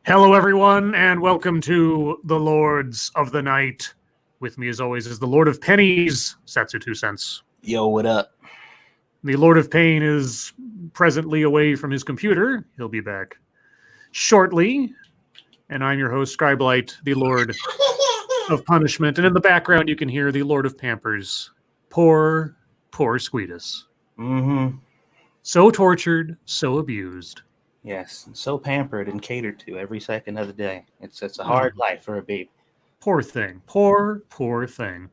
Hello, everyone, and welcome to the Lords of the Night. With me, as always, is the Lord of Pennies, Satsu 2 cents. Yo, what up? The Lord of Pain is presently away from his computer. He'll be back shortly. And I'm your host, Scribe, the Lord of Punishment. And in the background, you can hear the Lord of Pampers. Poor Squeetus. Mm-hmm. So tortured, so abused. Yes, so pampered and catered to every second of the day. It's a hard life for a baby. Poor thing. Poor thing.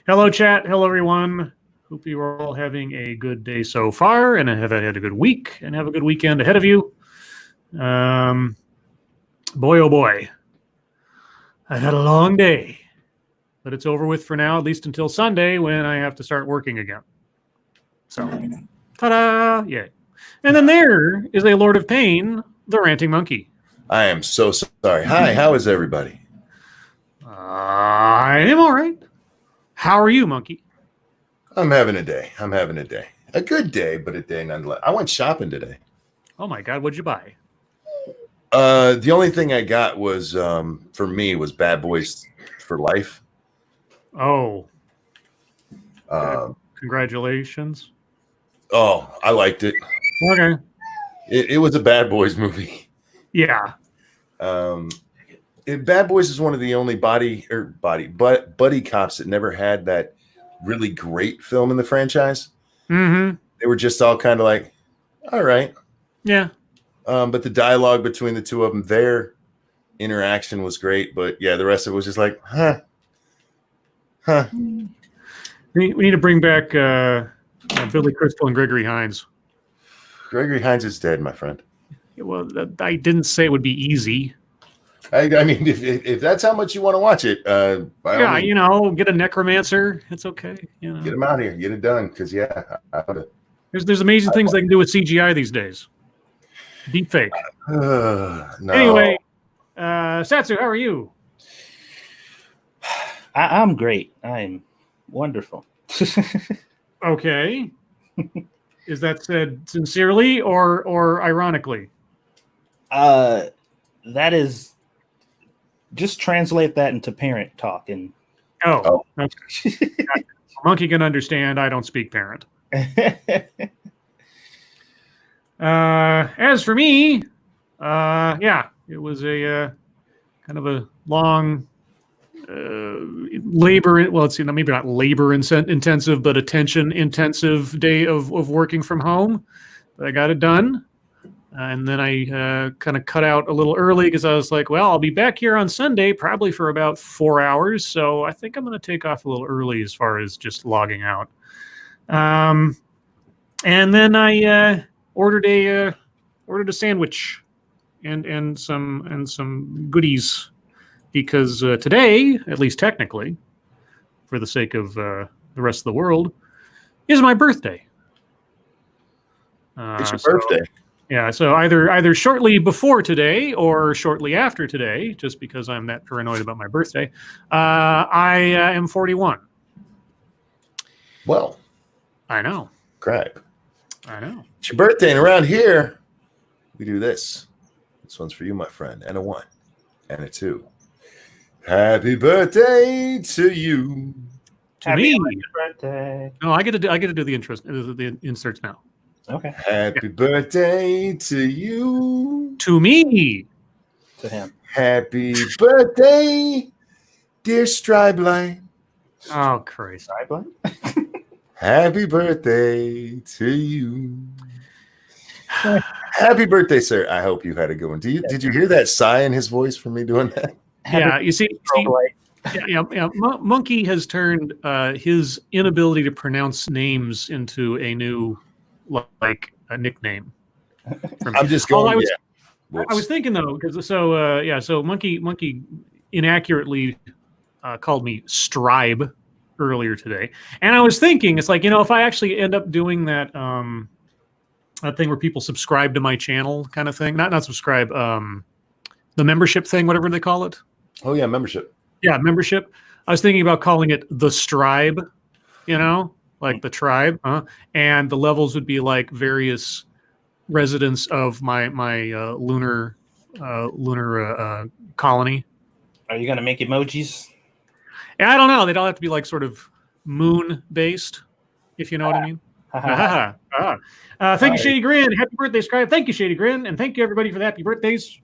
Hello, chat. Hello, everyone. Hope you are all having a good day so far and have had a good week and have a good weekend ahead of you. Boy, oh boy. I've had a long day, but it's over with for now, at least until Sunday when I have to start working again. So, ta-da! Yay. And then there is a Lord of Pain, the Ranting Monkey. I am so sorry. Hi, how is everybody? I am all right. How are you, Monkey? I'm having a day. A good day, but a day nonetheless. I went shopping today. Oh my God, what'd you buy? The only thing I got was, for me, was Bad Boys for Life. Oh. Congratulations. Oh, I liked it. Okay. It was a Bad Boys movie. Yeah. Bad Boys is one of the only buddy cops that never had that really great film in the franchise. Mm-hmm. They were just all kind of like, all right. Yeah. But the dialogue between the two of them, their interaction was great. But yeah, the rest of it was just like, huh. We need to bring back Billy Crystal and Gregory Hines. Gregory Hines is dead, my friend. Well, I didn't say it would be easy. I mean, if that's how much you want to watch it, yeah, you know, get a necromancer. It's okay. You know, get him out here, get it done. Because there's amazing things they can do with CGI these days. Deep fake. No. Anyway, Satsu, how are you? I'm great. I'm wonderful. Okay. Is that said sincerely or ironically? That is. Just translate that into parent talk and. Oh. Okay. Monkey can understand. I don't speak parent. As for me, yeah, it was a kind of a long labor. Well, it's maybe not labor intensive, but attention intensive day of working from home. But I got it done. And then I kind of cut out a little early because I was like, well, I'll be back here on Sunday probably for about 4 hours. So I think I'm going to take off a little early as far as just logging out. And then I ordered a sandwich and some goodies because today, at least technically, for the sake of the rest of the world, is my birthday. It's your birthday. Yeah, so either shortly before today or shortly after today, just because I'm that paranoid about my birthday, I am 41. Well, I know. Craig. I know. It's your birthday, and around here, we do this. This one's for you, my friend, and a 1 and a 2. Happy birthday to you. To me. Birthday. No, I get to do the inserts now. Okay. Happy birthday to you. To me. To him. Happy birthday, dear Stribeline. Oh, Christ. Happy birthday to you. Happy birthday, sir. I hope you had a good one. Did you hear that sigh in his voice from me doing that? Yeah, you see Monkey has turned his inability to pronounce names into a new a nickname. I'm just going. I was thinking though, because so Monkey inaccurately called me Scribe earlier today, and I was thinking it's like, if I actually end up doing that that thing where people subscribe to my channel kind of thing, not subscribe, the membership thing, whatever they call it. Oh yeah, membership. Yeah, membership. I was thinking about calling it the Scribe, like the tribe, and the levels would be like various residents of my lunar lunar colony. Are you gonna make emojis? And I don't know. They'd all have to be like sort of moon based, if you know what I mean. Thank you, Shady Grin. Happy birthday, Scribe. Thank you, Shady Grin, and thank you everybody for the happy birthdays.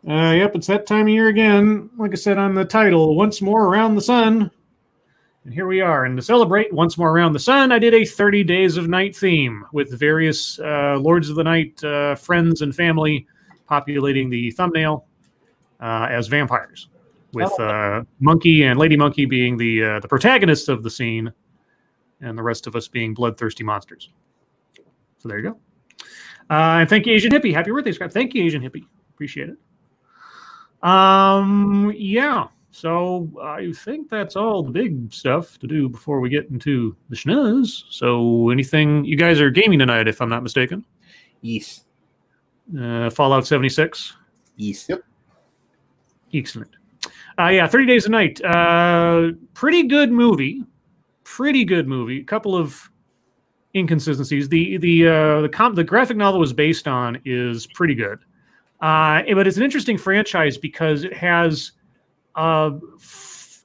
Yep, it's that time of year again. Like I said on the title, once more around the sun. And here we are. And to celebrate once more around the sun, I did a 30 Days of Night theme with various Lords of the Night friends and family populating the thumbnail as vampires, with Monkey and Lady Monkey being the protagonists of the scene, and the rest of us being bloodthirsty monsters. So there you go. And thank you, Asian Hippie. Happy birthday, Scribe. Thank you, Asian Hippie. Appreciate it. Yeah. So I think that's all the big stuff to do before we get into the schnuzz. So anything, you guys are gaming tonight, if I'm not mistaken. Yes. Fallout 76. Yes. Yep. Excellent. Yeah, 30 Days a Night. Pretty good movie. Pretty good movie. A couple of inconsistencies. The graphic novel was based on is pretty good. But it's an interesting franchise because it has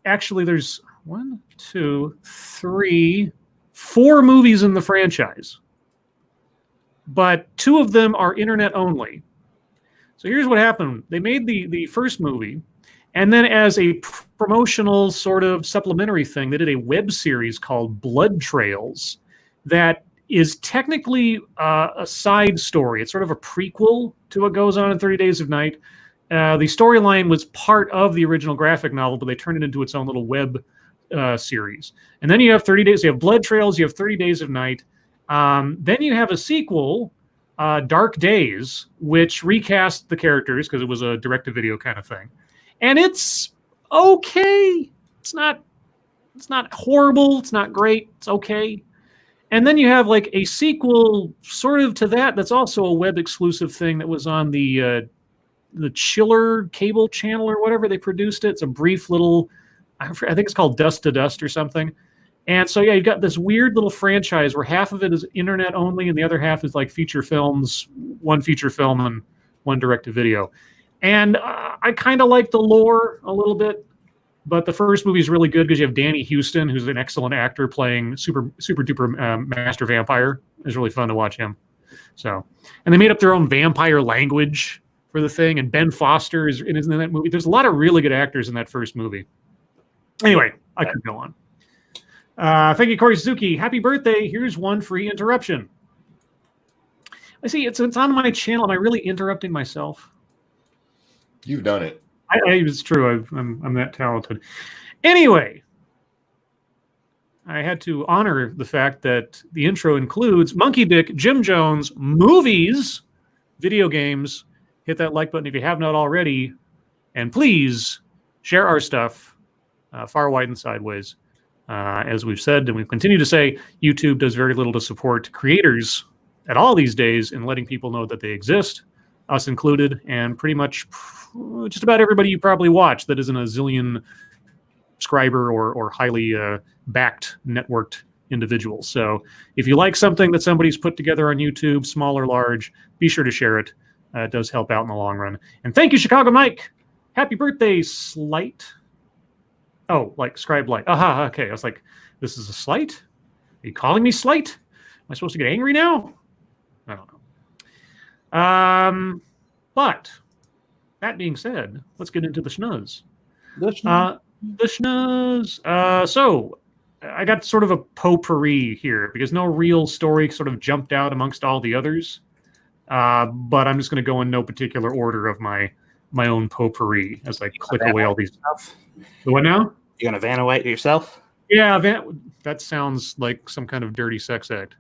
actually there's 1, 2, 3, 4 movies in the franchise, but 2 of them are internet only. So here's what happened. They made the first movie, and then as a promotional sort of supplementary thing, they did a web series called Blood Trails that is technically a side story. It's sort of a prequel to what goes on in 30 Days of Night. The storyline was part of the original graphic novel, but they turned it into its own little web series. And then you have 30 Days, you have Blood Trails, you have 30 Days of Night. Then you have a sequel, Dark Days, which recast the characters because it was a direct-to-video kind of thing. And it's okay. It's not horrible. It's not great. It's okay. And then you have like a sequel sort of to that that's also a web exclusive thing that was on the Chiller cable channel or whatever. They produced it. It's a brief little, I think it's called Dust to Dust or something. And so, yeah, you've got this weird little franchise where half of it is internet only and the other half is like feature films, one feature film and one direct-to-video. And I kind of like the lore a little bit. But the first movie is really good because you have Danny Houston, who's an excellent actor playing super duper master vampire. It's really fun to watch him. So, and they made up their own vampire language for the thing. And Ben Foster is in that movie. There's a lot of really good actors in that first movie. Anyway, I could go on. Thank you, Corey Suzuki. Happy birthday. Here's one free interruption. I see it's on my channel. Am I really interrupting myself? You've done it. It's true. I'm that talented. Anyway, I had to honor the fact that the intro includes Monkey Dick, Jim Jones, movies, video games. Hit that like button if you have not already. And please share our stuff far, wide, and sideways. As we've said, and we've continued to say, YouTube does very little to support creators at all these days in letting people know that they exist, us included, and pretty much just about everybody you probably watch that isn't a zillion subscriber or highly backed, networked individual. So if you like something that somebody's put together on YouTube, small or large, be sure to share it. It does help out in the long run. And thank you, Chicago Mike. Happy birthday, Slight. Oh, like Scribe Light. Aha, okay. I was like, this is a slight? Are you calling me Slight? Am I supposed to get angry now? I don't know. But that being said, let's get into the schnuzz. The schnuzz. So I got sort of a potpourri here because no real story sort of jumped out amongst all the others. But I'm just going to go in no particular order of my own potpourri as I click away all these stuff. The what now? You're going to Vanawhite yourself? Yeah, that sounds like some kind of dirty sex act.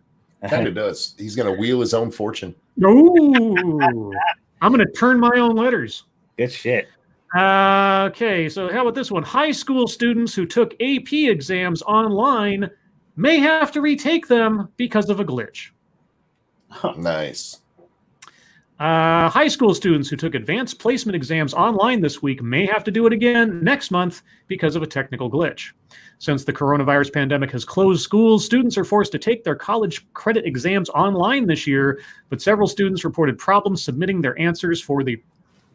Kind of does. He's going to wheel his own fortune. Ooh. I'm going to turn my own letters. Good shit. Okay, so how about this one? High school students who took AP exams online may have to retake them because of a glitch. Nice. High school students who took advanced placement exams online this week may have to do it again next month because of a technical glitch. Since the coronavirus pandemic has closed schools, students are forced to take their college credit exams online this year, but several students reported problems submitting their answers for the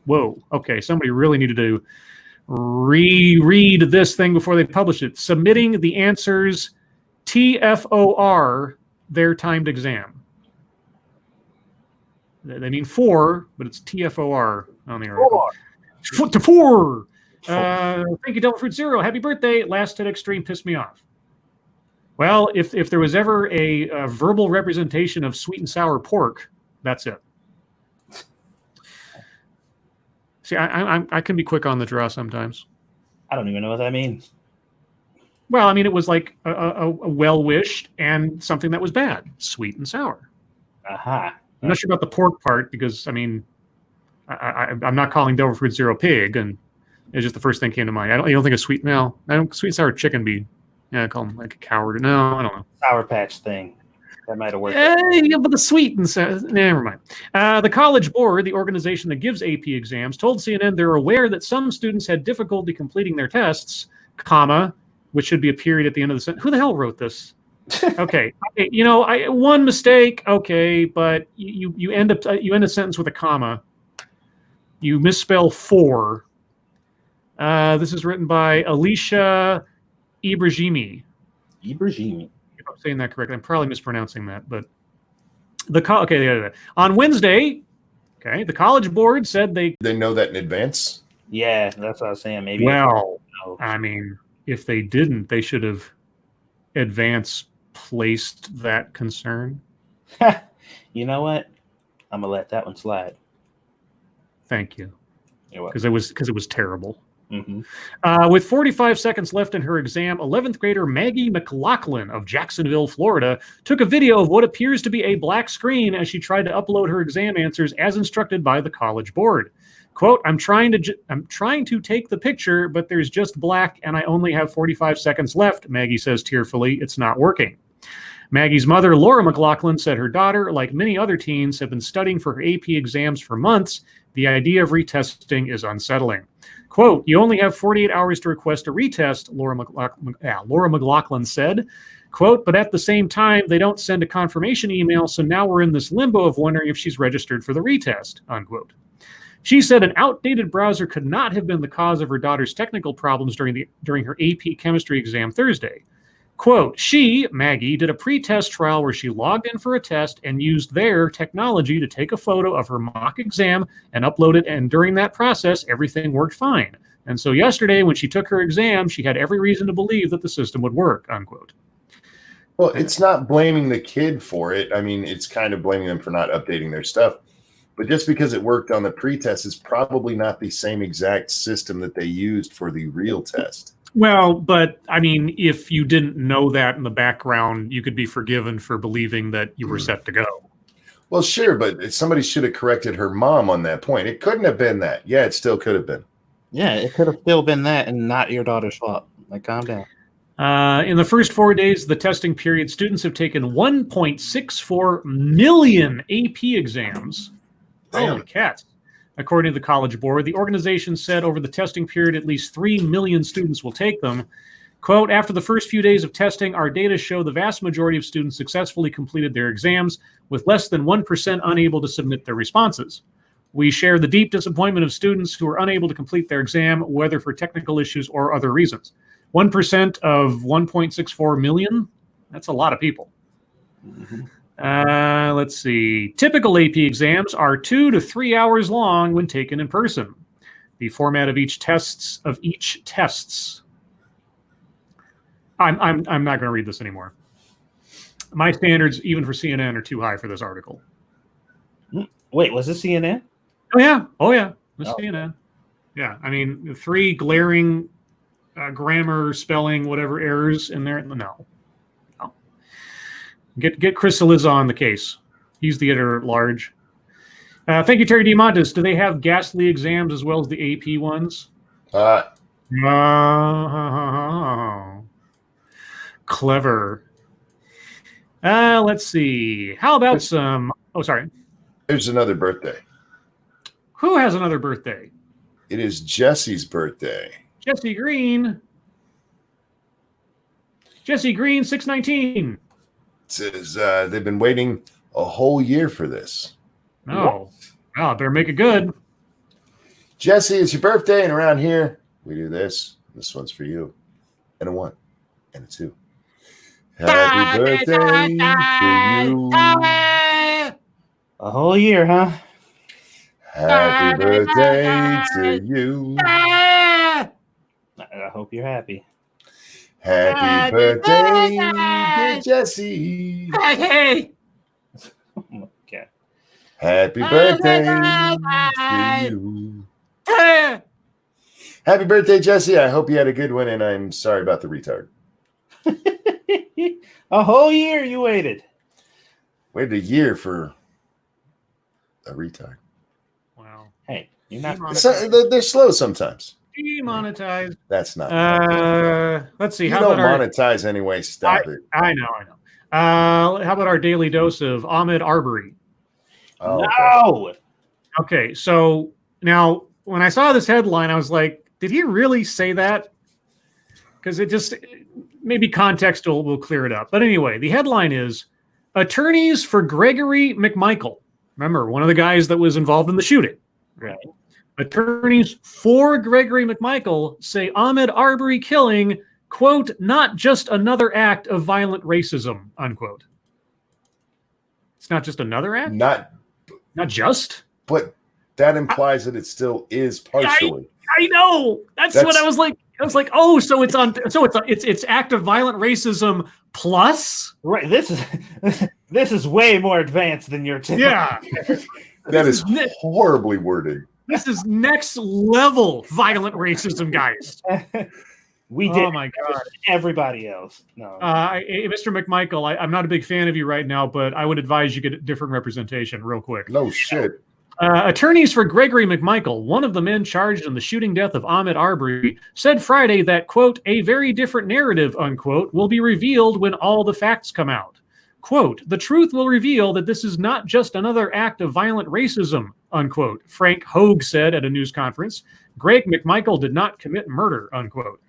Whoa. Okay. Somebody really needed to reread this thing before they publish it. Submitting the answers TFOR, their timed exam. They mean four, but it's TFOR on the article. Four. Thank you, Devil Fruit Zero. Happy birthday. Last hit extreme pissed me off. Well, if there was ever a verbal representation of sweet and sour pork, that's it. See, I can be quick on the draw sometimes. I don't even know what that means. Well, I mean, it was like a well-wished and something that was bad, sweet and sour. Aha. I'm not sure about the pork part because, I mean, I'm not calling Devil Fruit Zero pig, and it's just the first thing came to mind. I don't think a sweet and sour chicken be. Yeah, I call him like a coward. No, I don't know. Sour Patch thing. That might have worked. Yeah, but the sweet and sour, never mind. The College Board, the organization that gives AP exams, told CNN they're aware that some students had difficulty completing their tests, comma, which should be a period at the end of the sentence. Who the hell wrote this? Okay, you know, one mistake. Okay, but you end a sentence with a comma. You misspell four. This is written by Alicia Ibrahimi. Ibrahimi. If I'm saying that correctly, I'm probably mispronouncing that, but on Wednesday, okay, the College Board said they know that in advance. Yeah, that's what I was saying. Maybe. Well, I mean, if they didn't, they should have advance placed that concern. You know what? I'm gonna let that one slide. Thank you. You're welcome. Because it was terrible. Mm-hmm. With 45 seconds left in her exam, 11th grader Maggie McLaughlin of Jacksonville, Florida, took a video of what appears to be a black screen as she tried to upload her exam answers as instructed by the College Board. Quote, I'm trying to take the picture, but there's just black and I only have 45 seconds left, Maggie says tearfully. It's not working. Maggie's mother, Laura McLaughlin, said her daughter, like many other teens, have been studying for her AP exams for months. The idea of retesting is unsettling. Quote, you only have 48 hours to request a retest, Laura McLaughlin said. Quote, but at the same time, they don't send a confirmation email, so now we're in this limbo of wondering if she's registered for the retest, unquote. She said an outdated browser could not have been the cause of her daughter's technical problems during her AP chemistry exam Thursday. Quote, she, Maggie, did a pre-test trial where she logged in for a test and used their technology to take a photo of her mock exam and upload it, and during that process, everything worked fine. And so yesterday, when she took her exam, she had every reason to believe that the system would work, unquote. Well, it's not blaming the kid for it. I mean, it's kind of blaming them for not updating their stuff. But just because it worked on the pre-test is probably not the same exact system that they used for the real test. Well, but I mean, if you didn't know that in the background, you could be forgiven for believing that you were set to go. Well, sure, but somebody should have corrected her mom on that point. It couldn't have been that. Yeah, it still could have been. Yeah, it could have still been that and not your daughter's fault. Like, calm down. In the first 4 days of the testing period, students have taken 1.64 million AP exams. Damn. Holy cats. According to the College Board, the organization said over the testing period, at least 3 million students will take them. Quote, after the first few days of testing, our data show the vast majority of students successfully completed their exams, with less than 1% unable to submit their responses. We share the deep disappointment of students who are unable to complete their exam, whether for technical issues or other reasons. 1% of 1.64 million? That's a lot of people. Mm-hmm. Let's see. Typical AP exams are 2 to 3 hours long when taken in person. The format of each tests. I'm not going to read this anymore. My standards, even for CNN, are too high for this article. Wait, was it CNN? Oh yeah, it was Oh. CNN. Yeah, I mean, 3 glaring grammar, spelling, whatever errors in there. No. Get Chris Saliza on the case. He's the editor at large. Thank you, Terry DiMontis. Do they have ghastly exams as well as the AP ones? Clever. Let's see. How about some... Oh, sorry. There's another birthday. Who has another birthday? It is Jesse's birthday. Jesse Green. Jesse Green, 619. It says they've been waiting a whole year for this. Oh, wow, better make it good. Jesse, it's your birthday, and around here we do this. This one's for you. And a 1 and a 2. Happy birthday to you. A whole year, huh? Happy birthday to you. I hope you're happy. Happy birthday, dear Jesse. Hey. Okay. Happy birthday to you. Happy birthday, Jesse. I hope you had a good one, and I'm sorry about the retard. A whole year you waited. Waited a year for a retard. Wow. Hey, you're not. They're slow sometimes. Demonetized. That's not. Let's see. You How don't about monetize anyway. Stop it. I know. How about our daily dose of Ahmed Arbery? Oh, No. Okay, so now when I saw this headline, I was like, did he really say that? Because it just maybe context will clear it up. But anyway, the headline is attorneys for Gregory McMichael. Remember, one of the guys that was involved in the shooting. Right. Attorneys for Gregory McMichael say Ahmed Arbery killing, quote, not just another act of violent racism, unquote. It's not just another act? Not just? But that implies that it still is partially. I know. That's what I was like. I was like, oh, so it's act of violent racism plus? Right. This is way more advanced than your typical. Yeah. That is horribly worded. This is next level violent racism, guys. We did. Oh my God. Everybody else. No. Mr. McMichael, I'm not a big fan of you right now, but I would advise you get a different representation real quick. No shit. Attorneys for Gregory McMichael, one of the men charged in the shooting death of Ahmed Arbery, said Friday that, quote, a very different narrative, unquote, will be revealed when all the facts come out. Quote, the truth will reveal that this is not just another act of violent racism, unquote, Frank Hogue said at a news conference. Greg McMichael did not commit murder, unquote.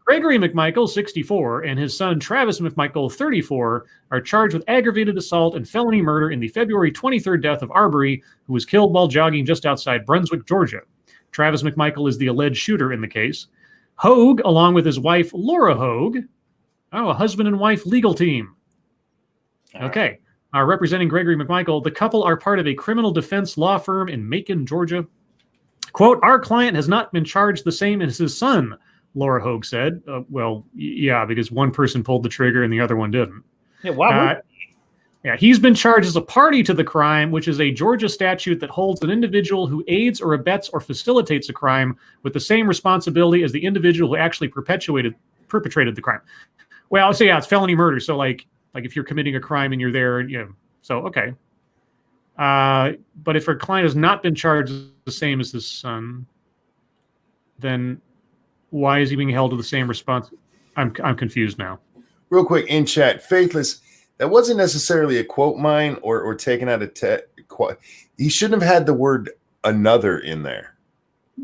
Gregory McMichael, 64, and his son Travis McMichael, 34, are charged with aggravated assault and felony murder in the February 23rd death of Arbery, who was killed while jogging just outside Brunswick, Georgia. Travis McMichael is the alleged shooter in the case. Hogue, along with his wife Laura Hogue, a husband and wife legal team. Okay. Representing Gregory McMichael, the couple are part of a criminal defense law firm in Macon, Georgia. Quote, our client has not been charged the same as his son, Laura Hogue said. Well, yeah, because one person pulled the trigger and the other one didn't. Yeah, why would he's been charged as a party to the crime, which is a Georgia statute that holds an individual who aids or abets or facilitates a crime with the same responsibility as the individual who actually perpetrated the crime. Well, so yeah, it's felony murder. So like if you're committing a crime and you're there, so okay. But if her client has not been charged the same as his son, then why is he being held to the same response? I'm confused now. Real quick in chat, Faithless, that wasn't necessarily a quote mine or taken out of quote. He shouldn't have had the word another in there.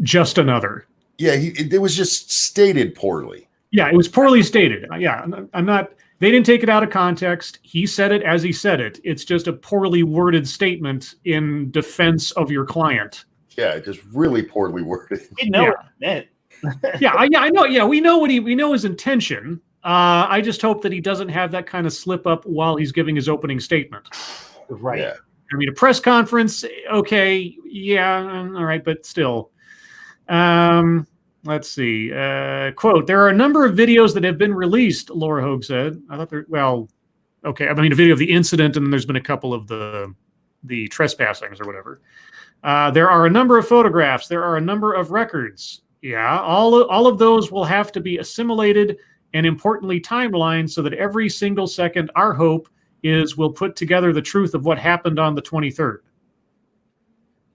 Just another. Yeah, it was just stated poorly. Yeah, it was poorly stated. Yeah, I'm not. They didn't take it out of context. He said it as he said it. It's just a poorly worded statement in defense of your client. Yeah, just really poorly worded. We know what it meant. I know. Yeah, we know his intention. I just hope that he doesn't have that kind of slip up while he's giving his opening statement. Right. Yeah. I mean, a press conference, okay, yeah, all right, but still. Let's see. Quote, there are a number of videos that have been released, Laura Hogue said. I thought okay. I mean, a video of the incident, and then there's been a couple of the trespassings or whatever. There are a number of photographs. There are a number of records. Yeah, all of those will have to be assimilated and importantly timelined so that every single second, our hope is we'll put together the truth of what happened on the 23rd.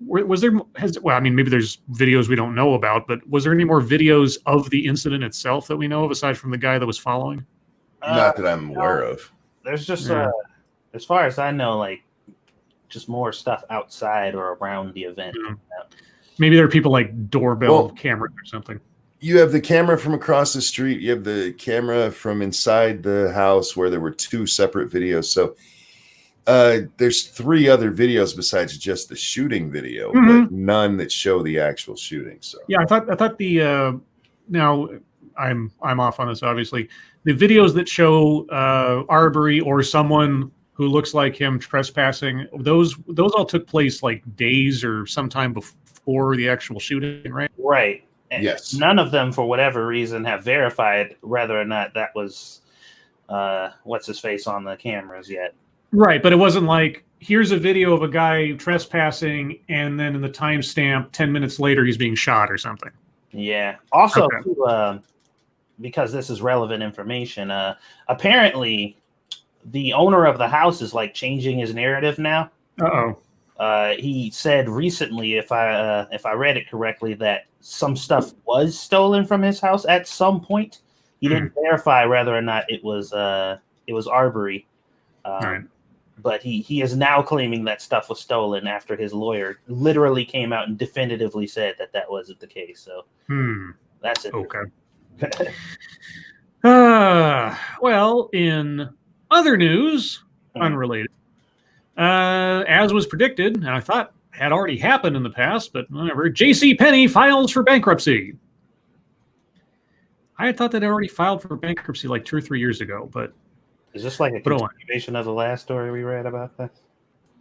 Was there? Maybe there's videos we don't know about, but was there any more videos of the incident itself that we know of aside from the guy that was following? Not that I'm aware of. There's just, as far as I know, like just more stuff outside or around the event. Yeah. Maybe there are people like doorbell cameras or something. You have the camera from across the street. You have the camera from inside the house where there were two separate videos. So There's 3 other videos besides just the shooting video, but none that show the actual shooting. So yeah, I thought the now I'm off on this obviously. The videos that show Arbery or someone who looks like him trespassing, those all took place like days or sometime before the actual shooting, right? Right. And yes. None of them, for whatever reason, have verified whether or not that was what's his face on the cameras yet. Right, but it wasn't like, here's a video of a guy trespassing, and then in the timestamp, 10 minutes later, he's being shot or something. Yeah. Also, okay. Because this is relevant information, apparently the owner of the house is like changing his narrative now. Uh-oh. He said recently, if I read it correctly, that some stuff was stolen from his house at some point. He didn't verify whether or not it was Arbery. Right. But he is now claiming that stuff was stolen after his lawyer literally came out and definitively said that wasn't the case. So that's it. Okay. Well, in other news, unrelated, as was predicted, and I thought had already happened in the past, but whatever, JCPenney files for bankruptcy. I had thought that had already filed for bankruptcy like 2 or 3 years ago, but is this like a continuation of the last story we read about this?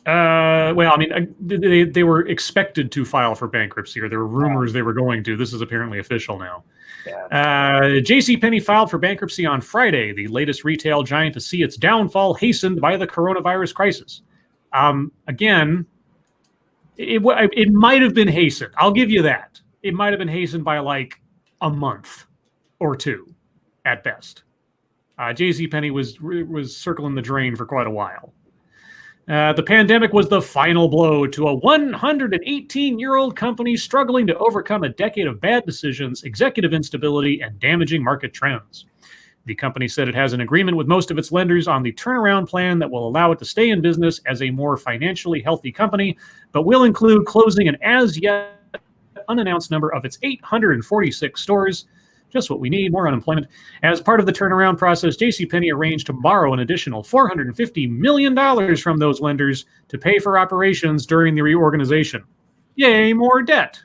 Well, I mean, they were expected to file for bankruptcy, or there were rumors they were going to. This is apparently official now. Yeah. JCPenney filed for bankruptcy on Friday, the latest retail giant to see its downfall hastened by the coronavirus crisis. Again, it might have been hastened. I'll give you that. It might have been hastened by like a month or 2 at best. JCPenney was circling the drain for quite a while. The pandemic was the final blow to a 118-year-old company struggling to overcome a decade of bad decisions, executive instability, and damaging market trends. The company said it has an agreement with most of its lenders on the turnaround plan that will allow it to stay in business as a more financially healthy company, but will include closing an as-yet unannounced number of its 846 stores. Just what we need, more unemployment. As part of the turnaround process, JCPenney arranged to borrow an additional $450 million from those lenders to pay for operations during the reorganization. Yay, more debt.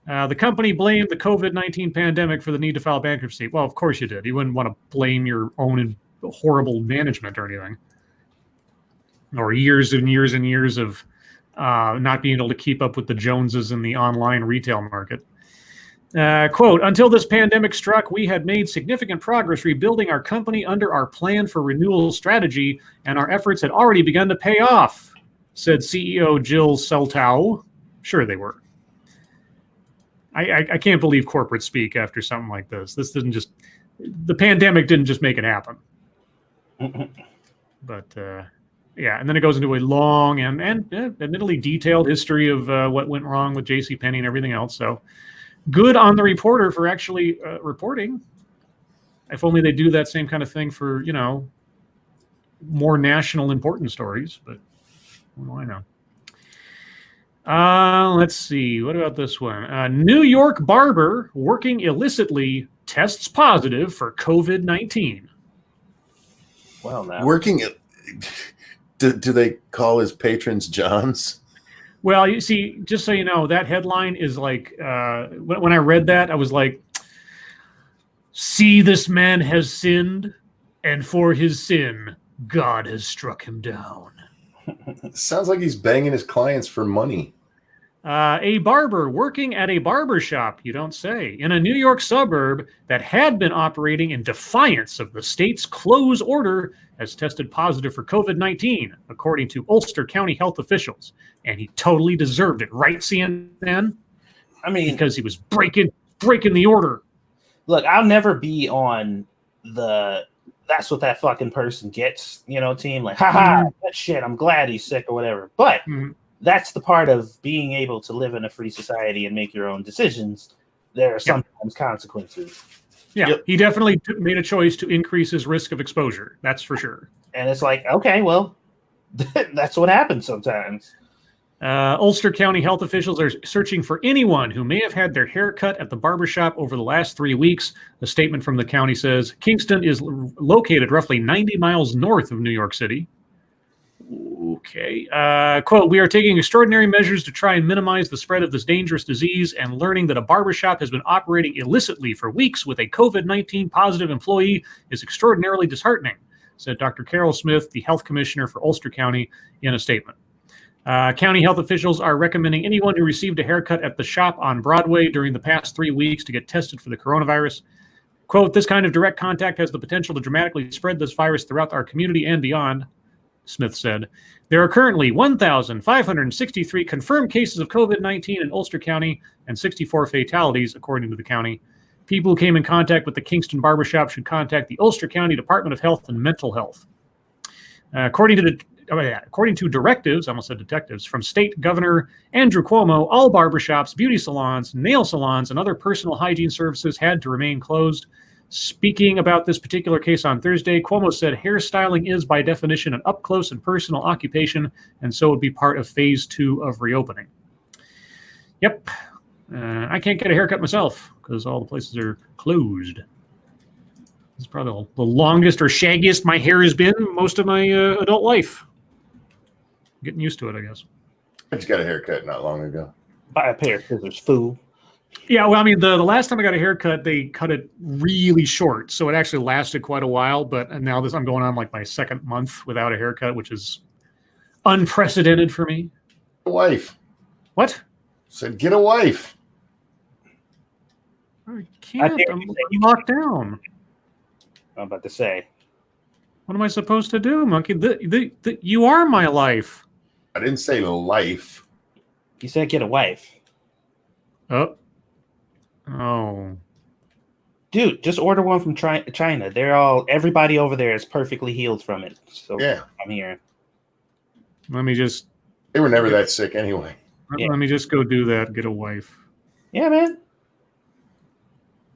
The company blamed the COVID-19 pandemic for the need to file bankruptcy. Well, of course you did. You wouldn't want to blame your own horrible management or anything. Or years and years and years of not being able to keep up with the Joneses in the online retail market. Quote, until this pandemic struck, we had made significant progress rebuilding our company under our plan for renewal strategy, and our efforts had already begun to pay off, said CEO Jill Seltow. Sure they were. I can't believe corporate speak after something like this. The pandemic didn't just make it happen. But, yeah, and then it goes into a long and admittedly detailed history of what went wrong with JCPenney and everything else, so good on the reporter for actually reporting. If only they do that same kind of thing for, more national important stories. But what do I know? Let's see. What about this one? New York barber working illicitly tests positive for COVID-19. Well, now working. Do they call his patrons Johns? Well, you see, just so you know, that headline is like, when I read that, I was like, see, this man has sinned, and for his sin, God has struck him down. Sounds like he's banging his clients for money. A barber working at a barber shop, you don't say, in a New York suburb that had been operating in defiance of the state's close order has tested positive for COVID-19, according to Ulster County health officials. And he totally deserved it, right, CNN? I mean, because he was breaking the order. Look, I'll never be on the that's what that fucking person gets, team. Like, haha, that shit, I'm glad he's sick or whatever. But that's the part of being able to live in a free society and make your own decisions. There are sometimes consequences. Yeah, he definitely made a choice to increase his risk of exposure. That's for sure. And it's like, okay, well, that's what happens sometimes. Ulster County health officials are searching for anyone who may have had their hair cut at the barbershop over the last 3 weeks. A statement from the county says Kingston is located roughly 90 miles north of New York City. Okay. Quote, we are taking extraordinary measures to try and minimize the spread of this dangerous disease, and learning that a barbershop has been operating illicitly for weeks with a COVID-19 positive employee is extraordinarily disheartening, said Dr. Carol Smith, the health commissioner for Ulster County, in a statement. County health officials are recommending anyone who received a haircut at the shop on Broadway during the past 3 weeks to get tested for the coronavirus. Quote, this kind of direct contact has the potential to dramatically spread this virus throughout our community and beyond, Smith said. There are currently 1,563 confirmed cases of COVID-19 in Ulster County and 64 fatalities, according to the county. People who came in contact with the Kingston barbershop should contact the Ulster County Department of Health and Mental Health. According to directives, I almost said detectives, from State Governor Andrew Cuomo, all barbershops, beauty salons, nail salons, and other personal hygiene services had to remain closed. Speaking about this particular case on Thursday, Cuomo said hairstyling is by definition an up-close and personal occupation, and so would be part of phase 2 of reopening. Yep. I can't get a haircut myself because all the places are closed. It's probably the longest or shaggiest my hair has been most of my adult life. Getting used to it, I guess. I just got a haircut not long ago. Buy a pair of scissors, fool. Yeah, well, I mean, the last time I got a haircut, they cut it really short, so it actually lasted quite a while. But now I'm going on like my second month without a haircut, which is unprecedented for me. A wife. What? Said get a wife. I can't. I'm locked down. I'm about to say. What am I supposed to do, monkey? You are my life. I didn't say life. You said get a wife. Oh. Dude, just order one from China. Everybody over there is perfectly healed from it. So yeah. I'm here. Let me just. They were never that sick anyway. Let me just go do that. Get a wife. Yeah, man.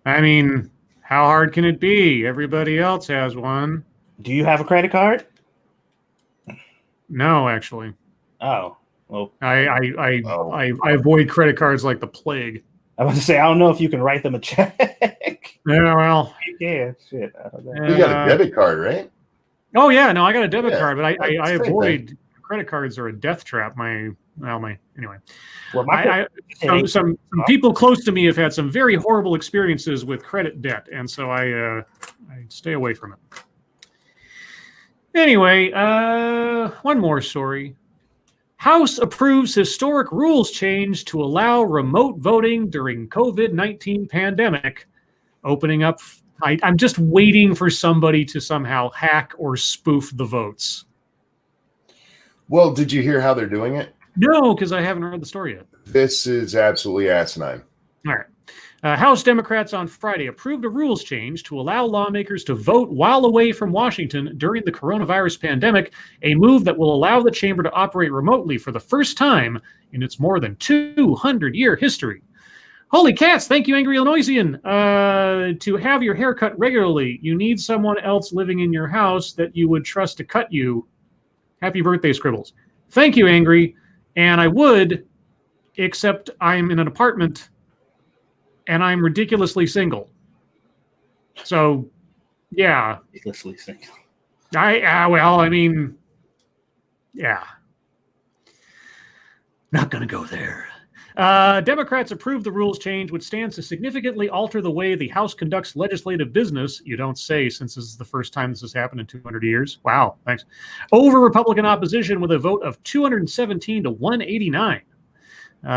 I mean, how hard can it be? Everybody else has one. Do you have a credit card? No, actually. Oh. Well, I avoid credit cards like the plague. I was to say, I don't know if you can write them a check. Yeah, well. Yeah, shit. I don't know. You got a debit card, right? Oh yeah, no, I got a debit card, but I avoid credit cards are a death trap. Anyway. Well, some people close to me have had some very horrible experiences with credit debt, and so I stay away from it. Anyway, one more story. House approves historic rules change to allow remote voting during COVID-19 pandemic, opening up. I'm just waiting for somebody to somehow hack or spoof the votes. Well, did you hear how they're doing it? No, because I haven't read the story yet. This is absolutely asinine. All right. House Democrats on Friday approved a rules change to allow lawmakers to vote while away from Washington during the coronavirus pandemic, a move that will allow the chamber to operate remotely for the first time in its more than 200-year history. Holy cats, thank you, Angry Illinoisian. To have your hair cut regularly, you need someone else living in your house that you would trust to cut you. Happy birthday, Scribbles. Thank you, Angry. And I would, except I'm in an apartment and I'm ridiculously single. So, yeah. Ridiculously single. I mean, yeah. Not going to go there. Democrats approved the rules change, which stands to significantly alter the way the House conducts legislative business. You don't say, since this is the first time this has happened in 200 years. Wow, thanks. Over Republican opposition with a vote of 217 to 189.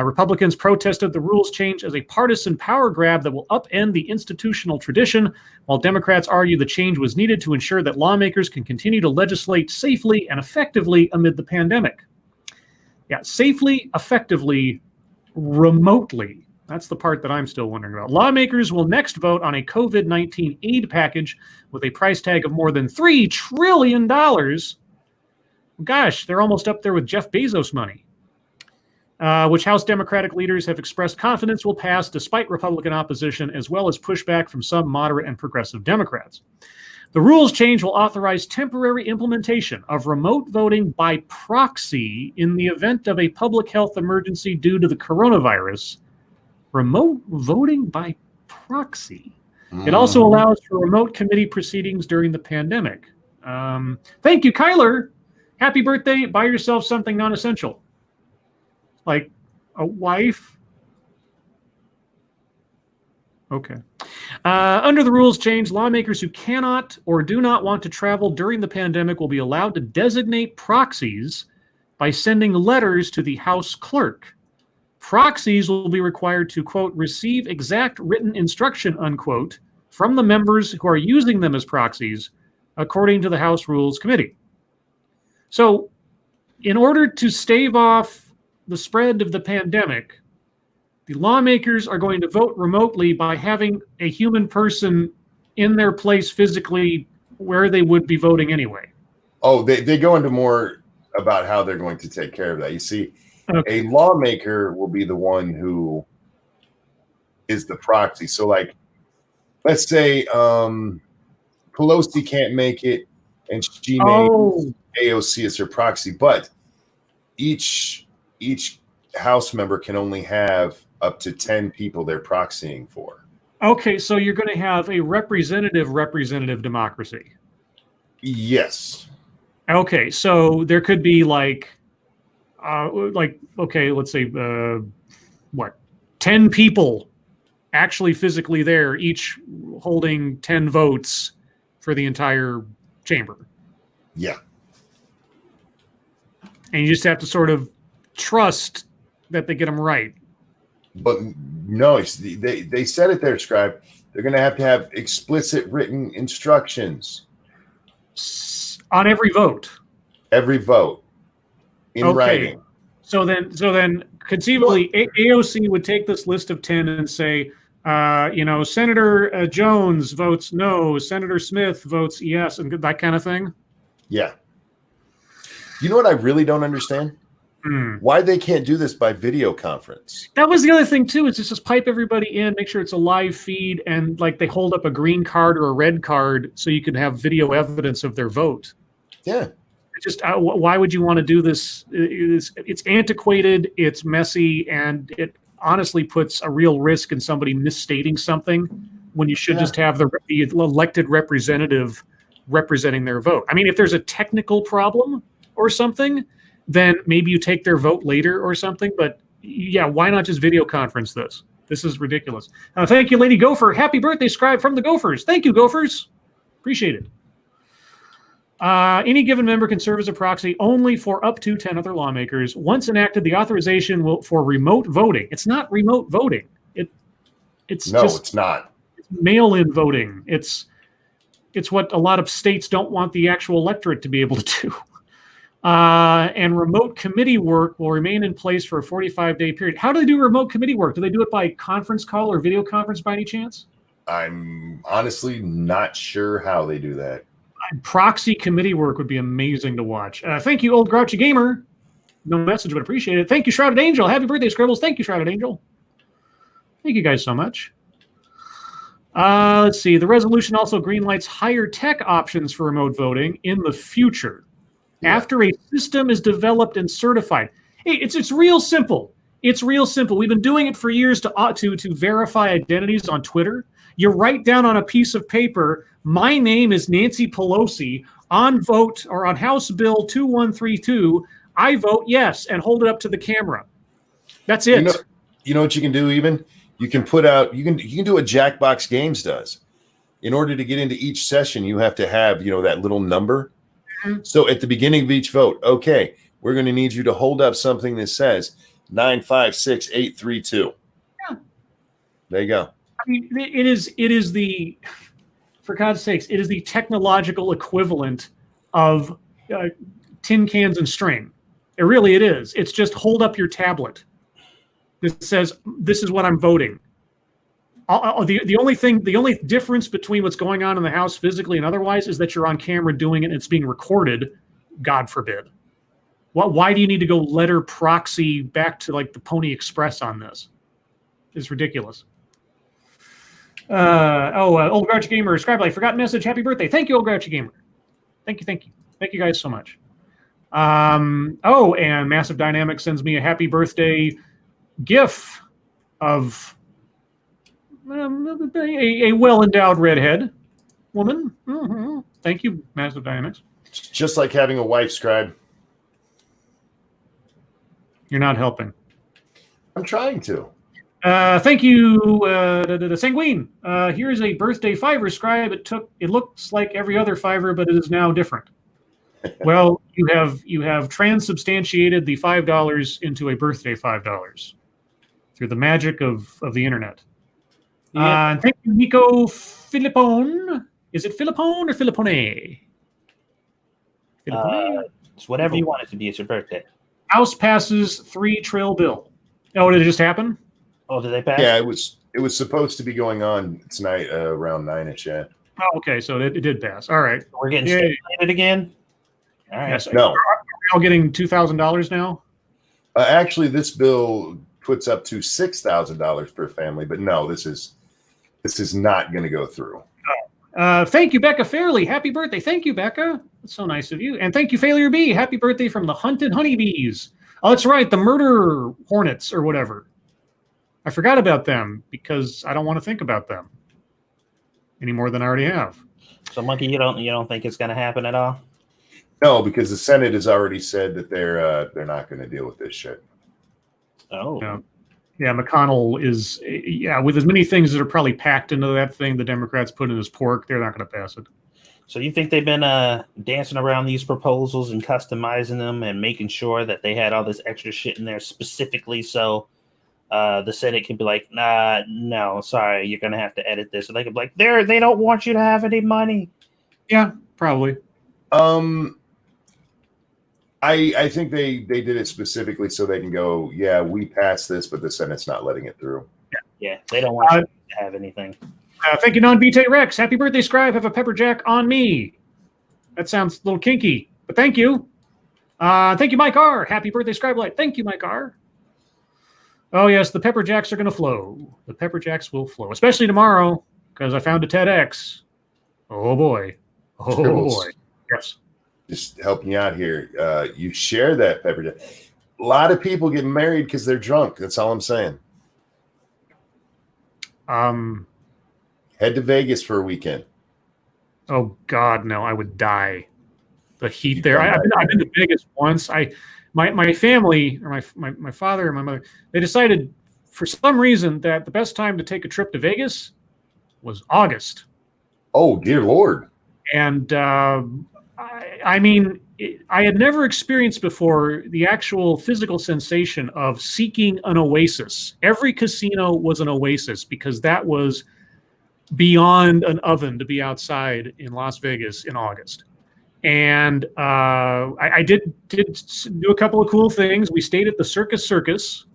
Republicans protested the rules change as a partisan power grab that will upend the institutional tradition, while Democrats argue the change was needed to ensure that lawmakers can continue to legislate safely and effectively amid the pandemic. Yeah, safely, effectively, remotely. That's the part that I'm still wondering about. Lawmakers will next vote on a COVID-19 aid package with a price tag of more than $3 trillion. Gosh, they're almost up there with Jeff Bezos money. Which House Democratic leaders have expressed confidence will pass despite Republican opposition, as well as pushback from some moderate and progressive Democrats. The rules change will authorize temporary implementation of remote voting by proxy in the event of a public health emergency due to the coronavirus. Remote voting by proxy. It also allows for remote committee proceedings during the pandemic. Thank you, Kyler. Happy birthday, buy yourself something non-essential. Like a wife. Okay. Under the rules change, lawmakers who cannot or do not want to travel during the pandemic will be allowed to designate proxies by sending letters to the House clerk. Proxies will be required to, quote, receive exact written instruction, unquote, from the members who are using them as proxies, according to the House Rules Committee. So, in order to stave off the spread of the pandemic, the lawmakers are going to vote remotely by having a human person in their place physically where they would be voting anyway. Oh, they go into more about how they're going to take care of that. You see, okay. A lawmaker will be the one who is the proxy. So, like, let's say Pelosi can't make it, and she names AOC as her proxy, but each House member can only have up to 10 people they're proxying for. Okay, so you're going to have a representative democracy. Yes. Okay, so there could be okay, let's say 10 people actually physically there, each holding 10 votes for the entire chamber. Yeah. And you just have to sort of trust that they get them right. But no, they said it there, Scribe. They're going to have explicit written instructions on every vote. Every vote in writing. So then, conceivably, AOC would take this list of 10 and say, Senator Jones votes no, Senator Smith votes yes, and that kind of thing. Yeah. You know what I really don't understand? Why they can't do this by video conference. That was the other thing too, is just pipe everybody in, make sure it's a live feed, and like they hold up a green card or a red card so you can have video evidence of their vote. Yeah. Just why would you want to do this? It's antiquated, it's messy, and it honestly puts a real risk in somebody misstating something when you should just have the elected representative representing their vote. I mean, if there's a technical problem or something, then maybe you take their vote later or something. But yeah, why not just video conference this? This is ridiculous. Thank you, Lady Gopher. Happy birthday, Scribe from the Gophers. Thank you, Gophers. Appreciate it. Any given member can serve as a proxy only for up to 10 other lawmakers. Once enacted, the authorization for remote voting. It's not remote voting. It's not. It's mail-in voting. It's what a lot of states don't want the actual electorate to be able to do. And remote committee work will remain in place for a 45-day period. How do they do remote committee work? Do they do it by conference call or video conference by any chance? I'm honestly not sure how they do that. Proxy committee work would be amazing to watch. Thank you, Old Grouchy Gamer. No message, but appreciate it. Thank you, Shrouded Angel. Happy birthday, Scribbles. Thank you, Shrouded Angel. Thank you guys so much. Let's see. The resolution also greenlights higher tech options for remote voting in the future. After a system is developed and certified. Hey, it's real simple. It's real simple. We've been doing it for years to verify identities on Twitter. You write down on a piece of paper, my name is Nancy Pelosi on vote or on House Bill 2132. I vote yes, and hold it up to the camera. That's it. You know what you can do even? You can put out, you can do what Jackbox Games does. In order to get into each session, you have to have, that little number. So at the beginning of each vote, okay, we're going to need you to hold up something that says 956832. Yeah. There you go. I mean, it is the, for God's sakes, it is the technological equivalent of tin cans and string. It is. It's just hold up your tablet. It says, this is what I'm voting. The only difference between what's going on in the House physically and otherwise is that you're on camera doing it and it's being recorded. God forbid. Why do you need to go letter proxy back to like the Pony Express on this? It's ridiculous. Old Grouchy Gamer, Scribe Life, forgotten message, happy birthday. Thank you, Old Grouchy Gamer. Thank you. Thank you guys so much. And Massive Dynamic sends me a happy birthday GIF of a well-endowed redhead woman. Mm-hmm. Thank you, Massive Dynamics. Just like having a wife, Scribe. You're not helping. I'm trying to. Thank you, Sanguine. Here's a birthday fiver, Scribe. It looks like every other fiver, but it is now different. Well, you have transubstantiated the $5 into a birthday $5 through the magic of the internet. Yeah. Thank you, Nico Filippone. Is it Filippone or Filippone? Filippone? It's whatever you want it to be. It's your birthday. House passes 3 trill bill. Oh, did it just happen? Oh, did they pass? Yeah, it was supposed to be going on tonight around 9ish. Yeah. Oh, okay, so it did pass. All right. We're getting stimulated again. All right. Yes. No. Are we all getting $2,000 now? Actually, this bill puts up to $6,000 per family, but no, this is not going to go through. Thank you, Becca Fairley. Happy birthday. Thank you, Becca. That's so nice of you. And thank you, Failure B. Happy birthday from the Hunted Honeybees. Oh, that's right. The Murder Hornets or whatever. I forgot about them because I don't want to think about them any more than I already have. So, Monkey, you don't think it's going to happen at all? No, because the Senate has already said that they're not going to deal with this shit. Oh. Yeah, McConnell is, with as many things that are probably packed into that thing the Democrats put in his pork, they're not going to pass it. So you think they've been dancing around these proposals and customizing them and making sure that they had all this extra shit in there specifically so the Senate can be like, nah, no, sorry, you're going to have to edit this. So they can be like, they don't want you to have any money. Yeah, probably. I think they did it specifically so they can go, yeah, we passed this, but the Senate's not letting it through. Yeah, they don't want you to have anything. Thank you, Non-BT Rex. Happy birthday, Scribe. Have a pepper jack on me. That sounds a little kinky, but thank you. Thank you, Mike R. Happy birthday, Scribe Light. Thank you, Mike R. Oh, yes, the pepper jacks are going to flow. The pepper jacks will flow, especially tomorrow, because I found a TEDx. Oh, boy. Oh, Scribbles. boy. Yes. Just helping you out here. You share that pepper jack. A lot of people get married because they're drunk. That's all I'm saying. Head to Vegas for a weekend. Oh God, no! I would die. The heat there. I've been to Vegas once. My family, or my father and my mother, they decided for some reason that the best time to take a trip to Vegas was August. Oh dear Lord! And I mean, I had never experienced before the actual physical sensation of seeking an oasis. Every casino was an oasis because that was beyond an oven to be outside in Las Vegas in August. And I did do a couple of cool things. We stayed at the Circus.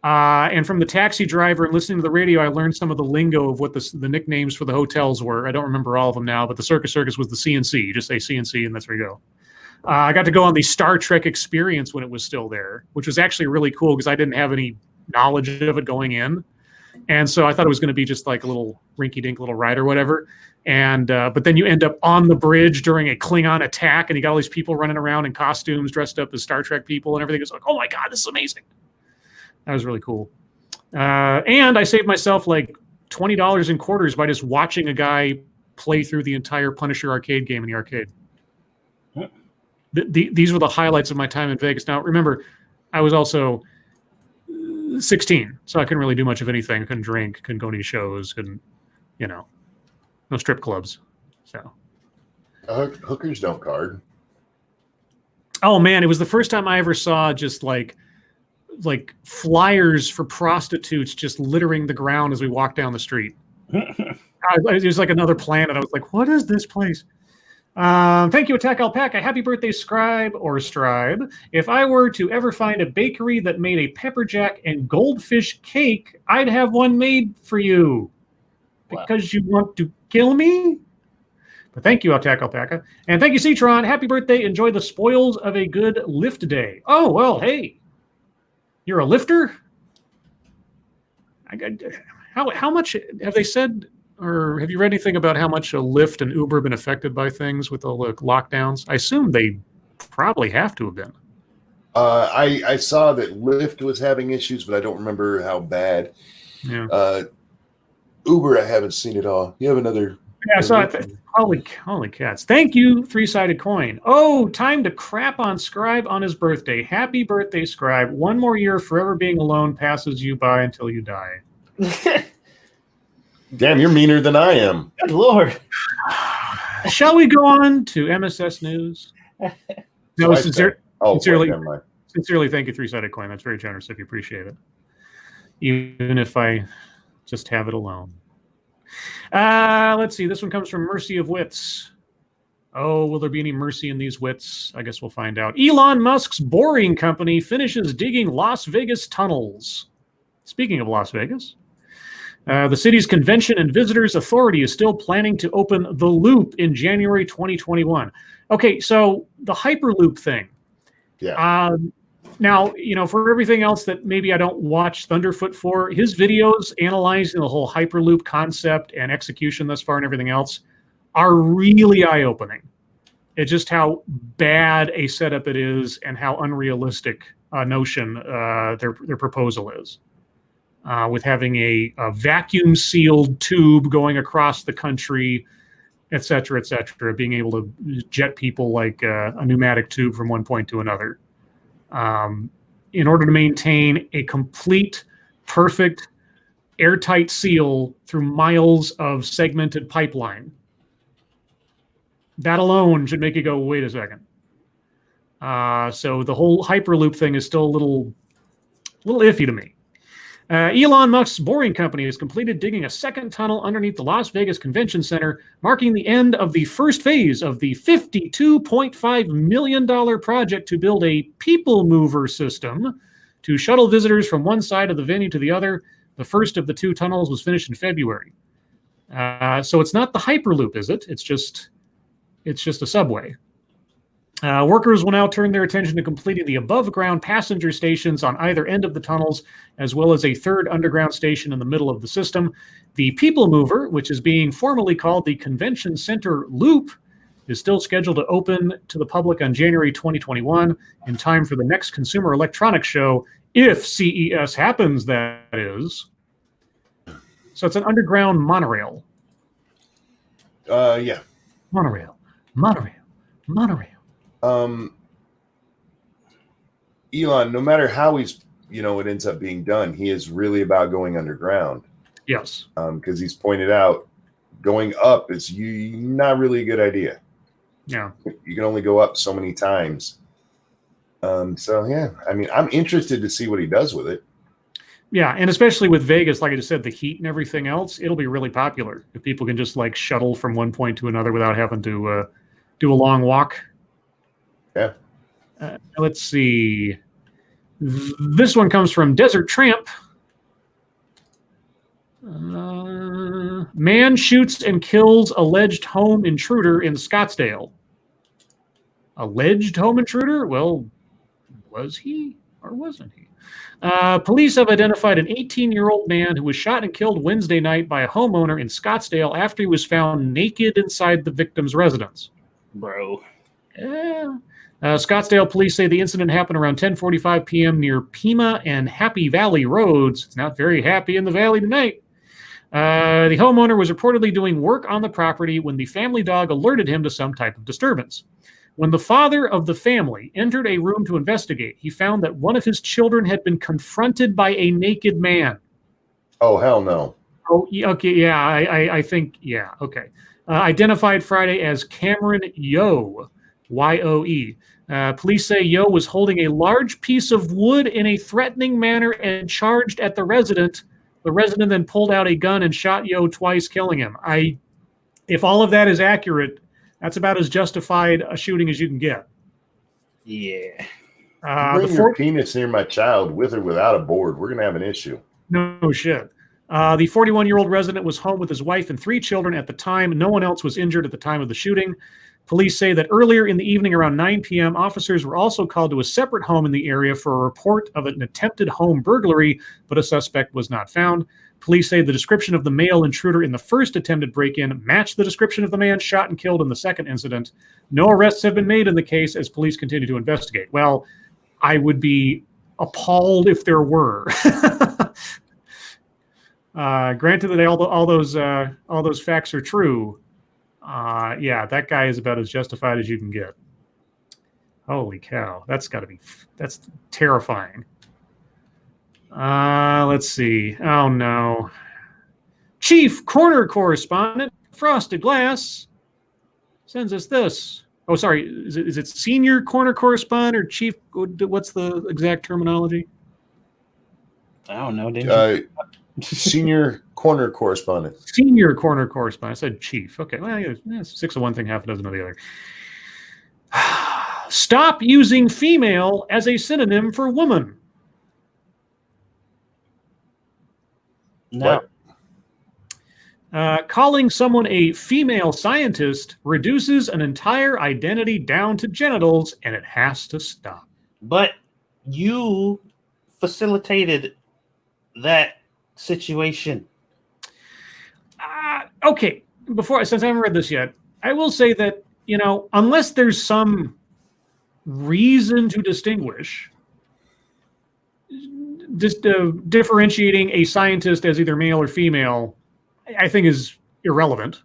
And from the taxi driver and listening to the radio, I learned some of the lingo of what the nicknames for the hotels were. I don't remember all of them now, but the Circus was the CNC. You just say CNC and that's where you go. I got to go on the Star Trek experience when it was still there, which was actually really cool because I didn't have any knowledge of it going in. And so I thought it was going to be just like a little rinky-dink little ride or whatever. And but then you end up on the bridge during a Klingon attack, and you got all these people running around in costumes dressed up as Star Trek people and everything. It's like, oh my God, this is amazing. That was really cool. And I saved myself like $20 in quarters by just watching a guy play through the entire Punisher arcade game in the arcade. These were the highlights of my time in Vegas. Now, remember, I was also 16, so I couldn't really do much of anything. I couldn't drink, couldn't go to any shows, couldn't, no strip clubs. So hookers don't card. Oh man, it was the first time I ever saw just like flyers for prostitutes just littering the ground as we walked down the street. It was like another planet. I was like, what is this place? Thank you, Attack Alpaca. Happy birthday, Scribe or Stribe. If I were to ever find a bakery that made a pepper jack and goldfish cake, I'd have one made for you. Because you want to kill me? But thank you, Attack Alpaca. And thank you, Citron. Happy birthday. Enjoy the spoils of a good lift day. Oh, well, hey. You're a lifter? How much have they said, or have you read anything about how much a Lyft and Uber have been affected by things with all the lockdowns? I assume they probably have to have been. I saw that Lyft was having issues, but I don't remember how bad. Yeah. Uber, I haven't seen it all. You have another Yeah, I saw it. Holy cats. Thank you, Three-Sided Coin. Oh, time to crap on Scribe on his birthday. Happy birthday, Scribe. One more year forever being alone passes you by until you die. Damn, you're meaner than I am. Good Lord. Shall we go on to MSS News? No, sincerely, never mind. Sincerely, thank you, Three-Sided Coin. That's very generous if you appreciate it. Even if I just have it alone. Let's see. This one comes from Mercy of Wits. Oh, will there be any mercy in these wits? I guess we'll find out. Elon Musk's Boring Company finishes digging Las Vegas tunnels. Speaking of Las Vegas, the city's Convention and Visitors Authority is still planning to open the Loop in January 2021. Okay, so the Hyperloop thing. Yeah. Now, for everything else that maybe I don't watch Thunderfoot for, his videos analyzing the whole Hyperloop concept and execution thus far and everything else are really eye-opening. It's just how bad a setup it is and how unrealistic a notion their proposal is. With having a vacuum-sealed tube going across the country, et cetera, being able to jet people like a pneumatic tube from one point to another. In order to maintain a complete, perfect, airtight seal through miles of segmented pipeline. That alone should make you go, wait a second. So the whole Hyperloop thing is still a little iffy to me. Elon Musk's Boring Company has completed digging a second tunnel underneath the Las Vegas Convention Center, marking the end of the first phase of the $52.5 million project to build a people mover system to shuttle visitors from one side of the venue to the other. The first of the two tunnels was finished in February. So it's not the Hyperloop, is it? It's just a subway. Workers will now turn their attention to completing the above-ground passenger stations on either end of the tunnels, as well as a third underground station in the middle of the system. The People Mover, which is being formally called the Convention Center Loop, is still scheduled to open to the public on January 2021, in time for the next Consumer Electronics Show, if CES happens, that is. So it's an underground monorail. Yeah. Monorail. Elon, no matter how it ends up being done, he is really about going underground. Yes. Because he's pointed out going up is not really a good idea. Yeah. You can only go up so many times. So yeah, I mean, I'm interested to see what he does with it. Yeah, and especially with Vegas, like I just said, the heat and everything else, it'll be really popular if people can just like shuttle from one point to another without having to do a long walk. Yeah. Let's see. This one comes from Desert Tramp. Man shoots and kills alleged home intruder in Scottsdale. Alleged home intruder? Well, was he or wasn't he? Police have identified an 18-year-old man who was shot and killed Wednesday night by a homeowner in Scottsdale after he was found naked inside the victim's residence. Bro. Yeah. Scottsdale police say the incident happened around 10:45 p.m. near Pima and Happy Valley roads. It's not very happy in the valley tonight. The homeowner was reportedly doing work on the property when the family dog alerted him to some type of disturbance. When the father of the family entered a room to investigate, he found that one of his children had been confronted by a naked man. Oh, hell no. Oh, okay, yeah, I think, yeah, okay. Identified Friday as Cameron Yo, Y-O-E. Police say Yo was holding a large piece of wood in a threatening manner and charged at the resident. The resident then pulled out a gun and shot Yo twice, killing him. If all of that is accurate, that's about as justified a shooting as you can get. Yeah. Bring your penis near my child, with or without a board. We're going to have an issue. No shit. The 41-year-old resident was home with his wife and 3 children at the time. No one else was injured at the time of the shooting. Police say that earlier in the evening around 9 p.m., officers were also called to a separate home in the area for a report of an attempted home burglary, but a suspect was not found. Police say the description of the male intruder in the first attempted break-in matched the description of the man shot and killed in the second incident. No arrests have been made in the case as police continue to investigate. Well, I would be appalled if there were. Granted that all those facts are true, Yeah, that guy is about as justified as you can get. Holy cow, that's terrifying. Let's see. Oh no. Chief Corner Correspondent, Frosted Glass, sends us this. Oh, sorry. Is it Senior Corner Correspondent or Chief? What's the exact terminology? I don't know. Senior Corner Correspondent. Senior Corner Correspondent. I said Chief. Okay. Well, yeah, 6 of one thing, half a dozen of the other. Stop using female as a synonym for woman. No. Calling someone a female scientist reduces an entire identity down to genitals, and it has to stop. But you facilitated that situation. Okay. Since I haven't read this yet, I will say that, unless there's some reason to distinguish, just differentiating a scientist as either male or female, I think is irrelevant.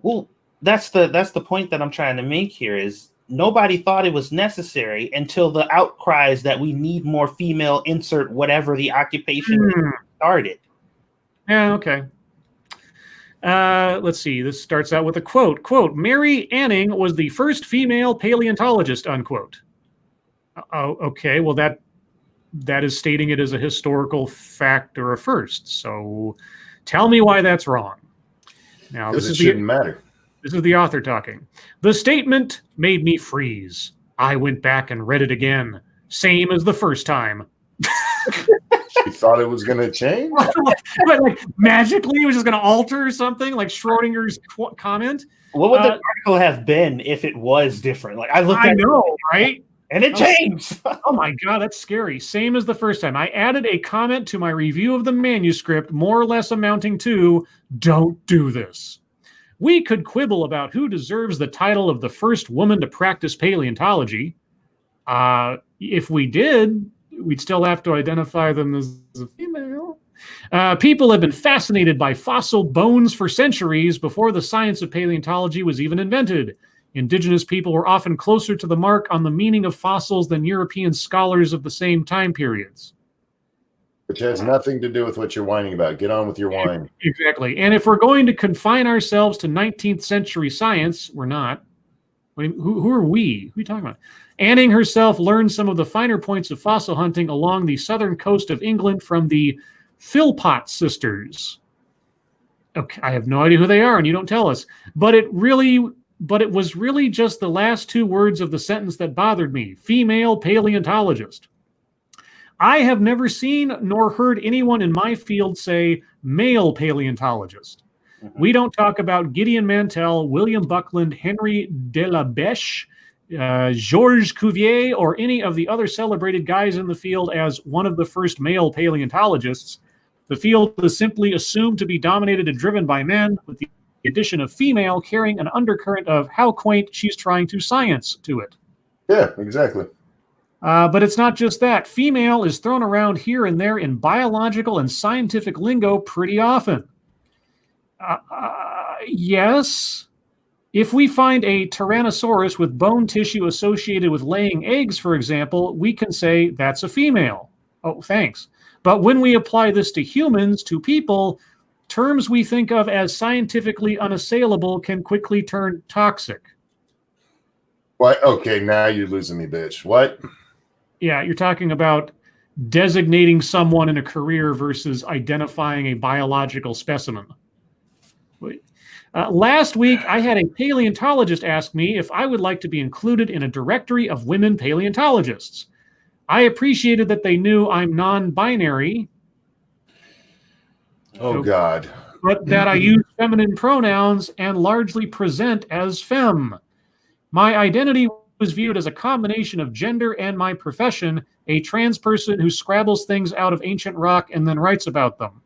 Well, that's the point that I'm trying to make here is nobody thought it was necessary until the outcries that we need more female insert whatever the occupation started. Yeah, okay. Let's see. This starts out with a quote. Quote, Mary Anning was the first female paleontologist, unquote. Oh, okay. Well, that is stating it as a historical fact or a first. So tell me why that's wrong. Now, this shouldn't matter. This is the author talking. The statement made me freeze. I went back and read it again. Same as the first time. She thought it was going to change? But like magically it was just going to alter or something, like Schrodinger's comment. What would the article have been if it was different? Like I know, right? And it changed. Oh my God, that's scary. Same as the first time. I added a comment to my review of the manuscript, more or less amounting to, don't do this. We could quibble about who deserves the title of the first woman to practice paleontology. If we did, we'd still have to identify them as a female. People have been fascinated by fossil bones for centuries before the science of paleontology was even invented. Indigenous people were often closer to the mark on the meaning of fossils than European scholars of the same time periods. Which has nothing to do with what you're whining about. Get on with your whine. Exactly. And if we're going to confine ourselves to 19th century science, we're not. Who are we? Who are you talking about? Anning herself learned some of the finer points of fossil hunting along the southern coast of England from the Philpott sisters. Okay, I have no idea who they are, and you don't tell us. But it was really just the last two words of the sentence that bothered me. Female paleontologist. I have never seen nor heard anyone in my field say male paleontologist. Mm-hmm. We don't talk about Gideon Mantell, William Buckland, Henry de la Beche, Georges Cuvier, or any of the other celebrated guys in the field as one of the first male paleontologists. The field is simply assumed to be dominated and driven by men, with the addition of female carrying an undercurrent of how quaint she's trying to science to it. Yeah, exactly. But it's not just that. Female is thrown around here and there in biological and scientific lingo pretty often. Yes. If we find a Tyrannosaurus with bone tissue associated with laying eggs, for example, we can say that's a female. Oh, thanks. But when we apply this to humans, to people, terms we think of as scientifically unassailable can quickly turn toxic. What? Okay, now you're losing me, bitch. What? Yeah, you're talking about designating someone in a career versus identifying a biological specimen. Last week, I had a paleontologist ask me if I would like to be included in a directory of women paleontologists. I appreciated that they knew I'm non-binary. Oh, God. But that I use feminine pronouns and largely present as femme. My identity was viewed as a combination of gender and my profession, a trans person who scrabbles things out of ancient rock and then writes about them.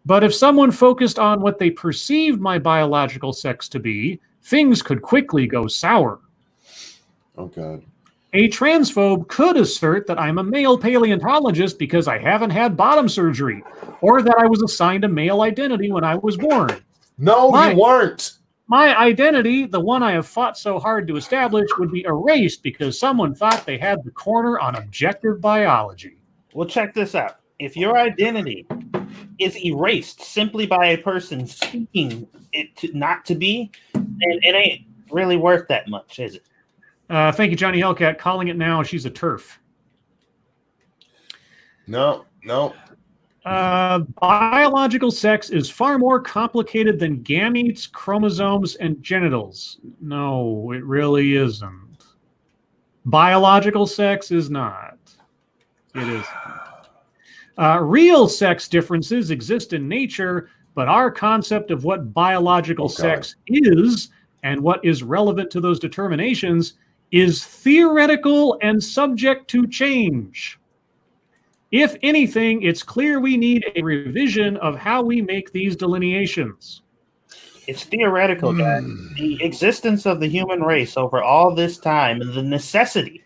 But if someone focused on what they perceived my biological sex to be, things could quickly go sour. Oh, God. A transphobe could assert that I'm a male paleontologist because I haven't had bottom surgery, or that I was assigned a male identity when I was born. No, you weren't. my identity, the one I have fought so hard to establish, would be erased because someone thought they had the corner on objective biology. Well, check this out. If your identity is erased simply by a person seeking it not to be, then it ain't really worth that much, is it? Thank you, Johnny Hellcat. Calling it now. She's a TERF. No. Biological sex is far more complicated than gametes, chromosomes, and genitals. No, it really isn't. Biological sex is not. It is. Real sex differences exist in nature, but our concept of what biological sex is and what is relevant to those determinations is theoretical and subject to change. If anything, it's clear we need a revision of how we make these delineations. It's theoretical, guys. The existence of the human race over all this time and the necessity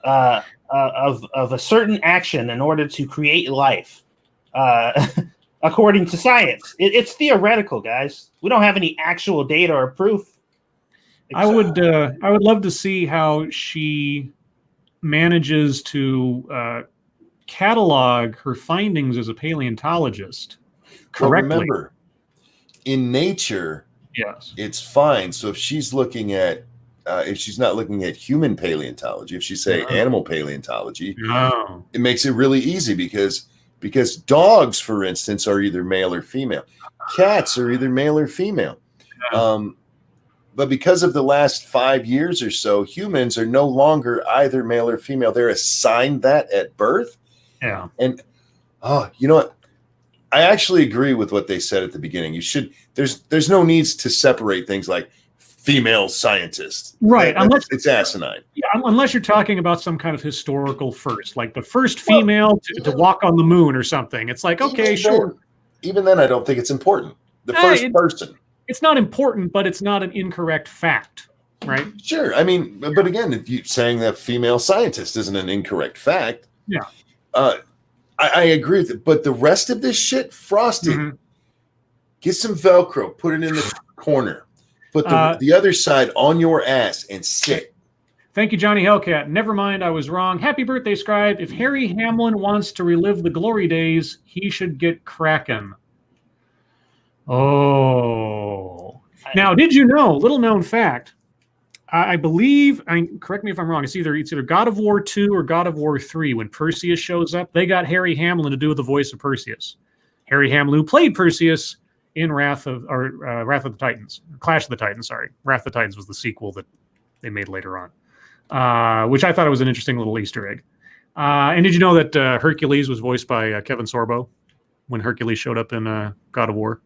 of a certain action in order to create life, according to science, it's theoretical, guys. We don't have any actual data or proof. I would love to see how she manages to catalog her findings as a paleontologist correctly. Well, remember, in nature, yes, it's fine. So if she's looking at, if she's not looking at human paleontology, if she's saying animal paleontology, it makes it really easy because dogs, for instance, are either male or female. Cats are either male or female. But because of the last 5 years or so, humans are no longer either male or female. They're assigned that at birth. Yeah. And you know what? I actually agree with what they said at the beginning. You should. There's no needs to separate things like female scientists. Right. Unless it's asinine. Yeah, unless you're talking about some kind of historical first, like the first female to walk on the moon or something. It's like, okay, sure. Even then, I don't think it's important. The first person. It's not important, but it's not an incorrect fact, right? Sure. I mean, but again, if you saying that female scientist isn't an incorrect fact. Yeah. I agree with it. But the rest of this shit, frosting, get some Velcro, put it in the corner, put the other side on your ass and sit. Thank you, Johnny Hellcat. Never mind, I was wrong. Happy birthday, Scribe. If Harry Hamlin wants to relive the glory days, he should get cracking. Oh. Now, did you know, little known fact, I believe, correct me if I'm wrong, it's either God of War 2 or God of War 3. When Perseus shows up, they got Harry Hamlin to do the voice of Perseus. Harry Hamlin, who played Perseus in Wrath of the Titans. Clash of the Titans, sorry. Wrath of the Titans was the sequel that they made later on, which I thought was an interesting little Easter egg. And did you know that Hercules was voiced by Kevin Sorbo when Hercules showed up in God of War?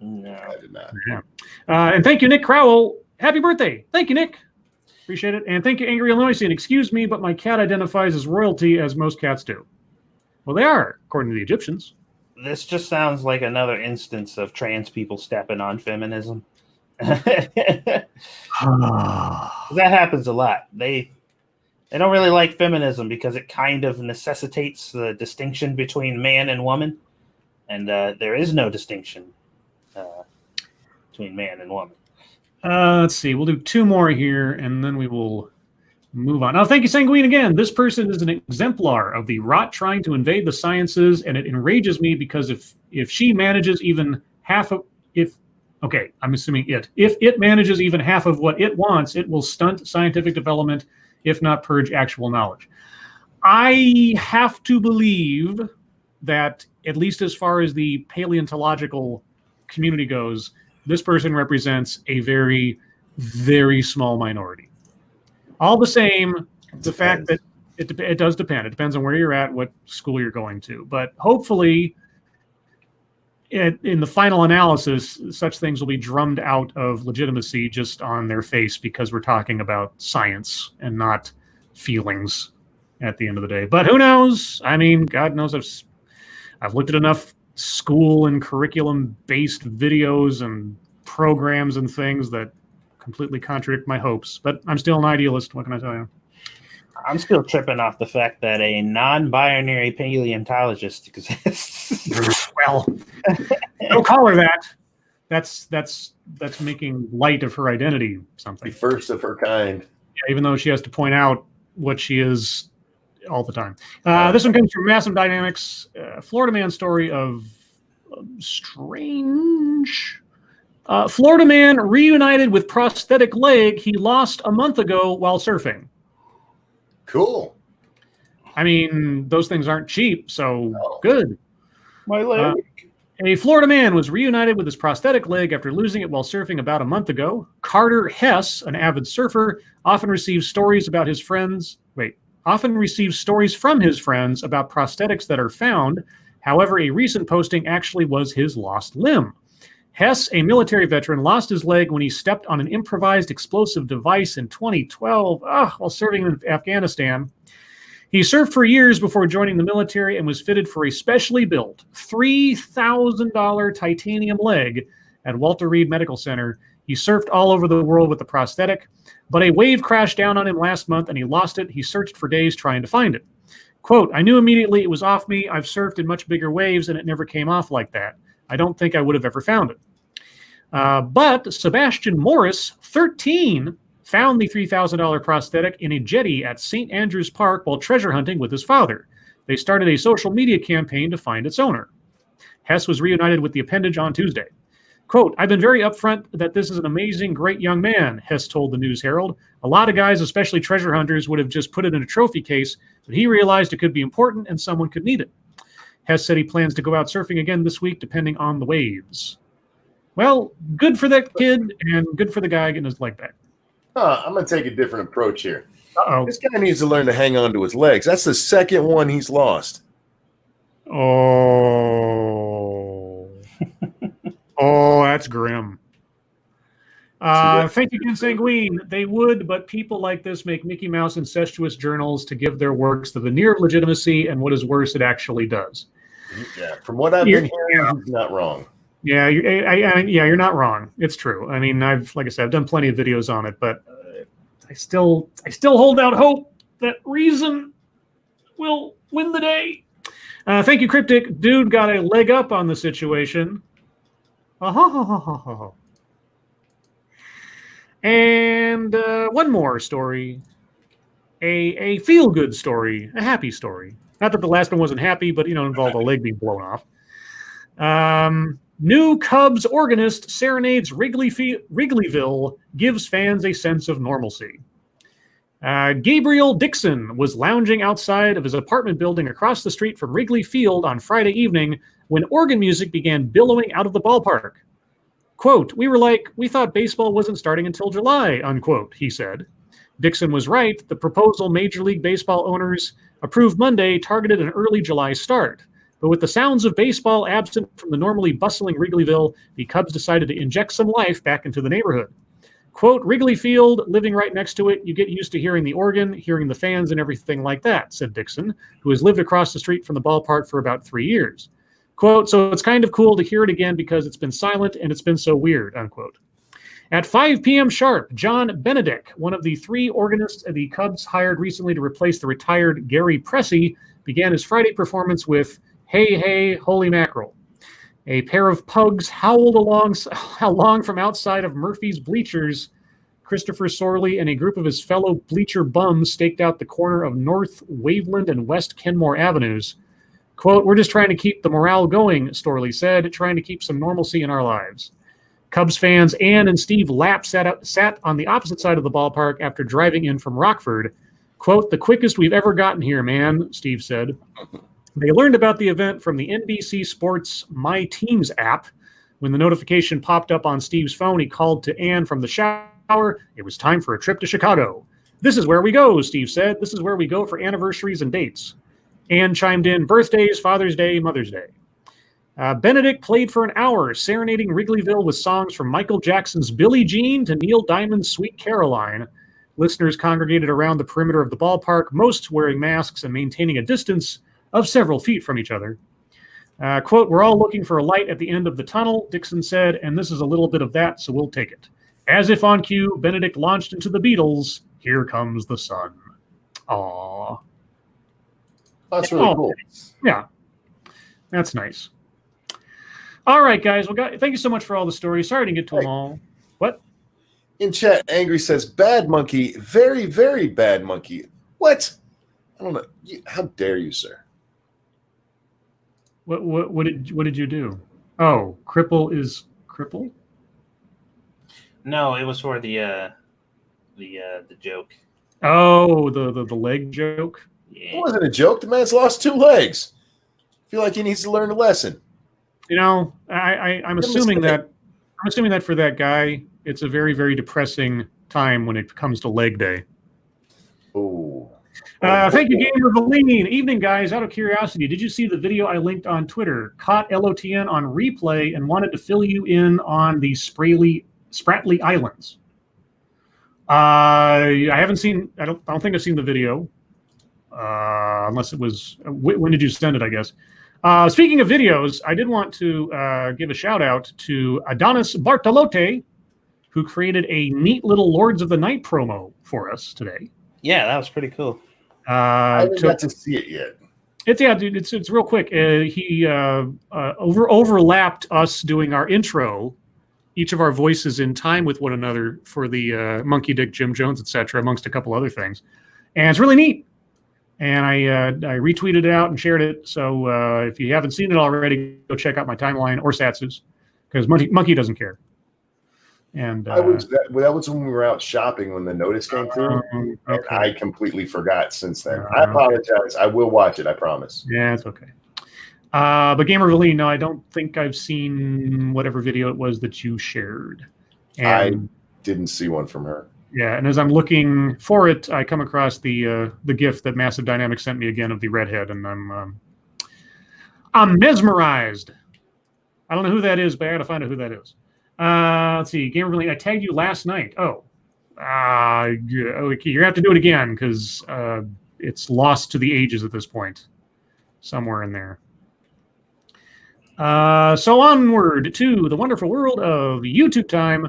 No, I did not. Yeah. And thank you, Nick Crowell. Happy birthday. Thank you, Nick. Appreciate it. And thank you, Angry Illinoisian. Excuse me, but my cat identifies as royalty, as most cats do. Well, they are, according to the Egyptians. This just sounds like another instance of trans people stepping on feminism. That happens a lot. They don't really like feminism because it kind of necessitates the distinction between man and woman. And there is no distinction between man and woman. Let's see. We'll do two more here, and then we will move on. Now, thank you, Sanguine, again. This person is an exemplar of the rot trying to invade the sciences, and it enrages me because if she manages even half of if it manages even half of what it wants, it will stunt scientific development, if not purge actual knowledge. I have to believe that, at least as far as the paleontological community goes, this person represents a very, very small minority. All the same, the fact that it does depend. It depends on where you're at, what school you're going to. But hopefully, in the final analysis, such things will be drummed out of legitimacy just on their face because we're talking about science and not feelings at the end of the day. But who knows? I mean, God knows I've looked at enough school and curriculum-based videos and programs and things that completely contradict my hopes. But I'm still an idealist. What can I tell you? I'm still tripping off the fact that a non-binary paleontologist exists. Well, don't call her that. that's making light of her identity something. The first of her kind. Yeah, even though she has to point out what she is all the time. This one comes from Massive Dynamics. Florida man story of strange. Florida man reunited with prosthetic leg he lost a month ago while surfing. Cool. I mean, those things aren't cheap, so good. My leg. A Florida man was reunited with his prosthetic leg after losing it while surfing about a month ago. Carter Hess, an avid surfer, often receives stories from his friends about prosthetics that are found. However, a recent posting actually was his lost limb. Hess, a military veteran, lost his leg when he stepped on an improvised explosive device in 2012 while serving in Afghanistan. He served for years before joining the military and was fitted for a specially built $3,000 titanium leg at Walter Reed Medical Center. He surfed all over the world with the prosthetic, but a wave crashed down on him last month and he lost it. He searched for days trying to find it. Quote, I knew immediately it was off me. I've surfed in much bigger waves and it never came off like that. I don't think I would have ever found it. But Sebastian Morris, 13, found the $3,000 prosthetic in a jetty at St. Andrews Park while treasure hunting with his father. They started a social media campaign to find its owner. Hess was reunited with the appendage on Tuesday. Quote, I've been very upfront that this is an amazing, great young man, Hess told the News Herald. A lot of guys, especially treasure hunters, would have just put it in a trophy case, but he realized it could be important and someone could need it. Hess said he plans to go out surfing again this week, depending on the waves. Well, good for that kid and good for the guy getting his leg back. I'm going to take a different approach here. Uh-oh. This guy needs to learn to hang on to his legs. That's the second one he's lost. Oh. Oh, that's grim. Thank you, Ken Sanguine. They would, but people like this make Mickey Mouse incestuous journals to give their works the veneer of legitimacy, and what is worse, it actually does. Yeah, from what I've been hearing, he's not wrong. Yeah, you're not wrong. It's true. I mean, I've done plenty of videos on it, but I still hold out hope that reason will win the day. Thank you, Cryptic. Dude got a leg up on the situation. And one more story. A feel-good story, a happy story. Not that the last one wasn't happy, but, involved a leg being blown off. New Cubs organist serenades Wrigleyville, gives fans a sense of normalcy. Gabriel Dixon was lounging outside of his apartment building across the street from Wrigley Field on Friday evening when organ music began billowing out of the ballpark. Quote, we thought baseball wasn't starting until July, unquote, he said. Dixon was right. The proposal Major League Baseball owners approved Monday targeted an early July start. But with the sounds of baseball absent from the normally bustling Wrigleyville, the Cubs decided to inject some life back into the neighborhood. Quote, Wrigley Field, living right next to it, you get used to hearing the organ, hearing the fans, and everything like that, said Dixon, who has lived across the street from the ballpark for about 3 years. Quote, so it's kind of cool to hear it again because it's been silent and it's been so weird, unquote. At 5 p.m. sharp, John Benedict, one of the 3 organists the Cubs hired recently to replace the retired Gary Pressey, began his Friday performance with Hey, Hey, Holy Mackerel. A pair of pugs howled along from outside of Murphy's bleachers. Christopher Sorley and a group of his fellow bleacher bums staked out the corner of North Waveland and West Kenmore Avenues. Quote, we're just trying to keep the morale going, Storley said, trying to keep some normalcy in our lives. Cubs fans Ann and Steve Lapp sat on the opposite side of the ballpark after driving in from Rockford. Quote, the quickest we've ever gotten here, man, Steve said. They learned about the event from the NBC Sports My Teams app. When the notification popped up on Steve's phone, he called to Ann from the shower. It was time for a trip to Chicago. This is where we go, Steve said. This is where we go for anniversaries and dates. Ann chimed in birthdays, Father's Day, Mother's Day. Benedict played for an hour, serenading Wrigleyville with songs from Michael Jackson's Billie Jean to Neil Diamond's Sweet Caroline. Listeners congregated around the perimeter of the ballpark, most wearing masks and maintaining a distance of several feet from each other. Quote, we're all looking for a light at the end of the tunnel, Dixon said, and this is a little bit of that, so we'll take it. As if on cue, Benedict launched into the Beatles, Here Comes the Sun. Aww. That's really cool. Yeah, that's nice. All right, guys. Well, thank you so much for all the stories. Sorry to get to them all. What? In chat, Angry says, bad monkey, very, very bad monkey. What? I don't know. How dare you, sir? What did you do? Oh, cripple is cripple? No, it was for the joke. Oh, the leg joke? Yeah. It wasn't a joke. The man's lost 2 legs. I feel like he needs to learn a lesson. You know, I'm assuming that for that guy, it's a very, very depressing time when it comes to leg day. Oh. Thank you, Gamer Valine. Evening, guys. Out of curiosity, did you see the video I linked on Twitter? Caught LOTN on replay and wanted to fill you in on the Spratly Islands. I haven't seen. I don't think I've seen the video, unless it was. When did you send it? I guess. Speaking of videos, I did want to give a shout out to Adonis Bartolote, who created a neat little Lords of the Night promo for us today. Yeah, that was pretty cool. I haven't got to see it yet. It's real quick. He overlapped us doing our intro, each of our voices in time with one another for the Monkey Dick, Jim Jones, etc., amongst a couple other things, and it's really neat. And I retweeted it out and shared it. So if you haven't seen it already, go check out my timeline or Satsu's, because Monkey doesn't care. And that was when we were out shopping when the notice came through, okay. And I completely forgot since then. I apologize. I will watch it. I promise. Yeah, it's okay. But Gamer Valine, no, I don't think I've seen whatever video it was that you shared. And, I didn't see one from her. Yeah, and as I'm looking for it, I come across the GIF that Massive Dynamics sent me again of the redhead, and I'm mesmerized. I don't know who that is, but I got to find out who that is. Let's see, Gamer Valine, I tagged you last night. Oh, okay, you're gonna have to do it again because it's lost to the ages at this point, somewhere in there. So onward to the wonderful world of YouTube time.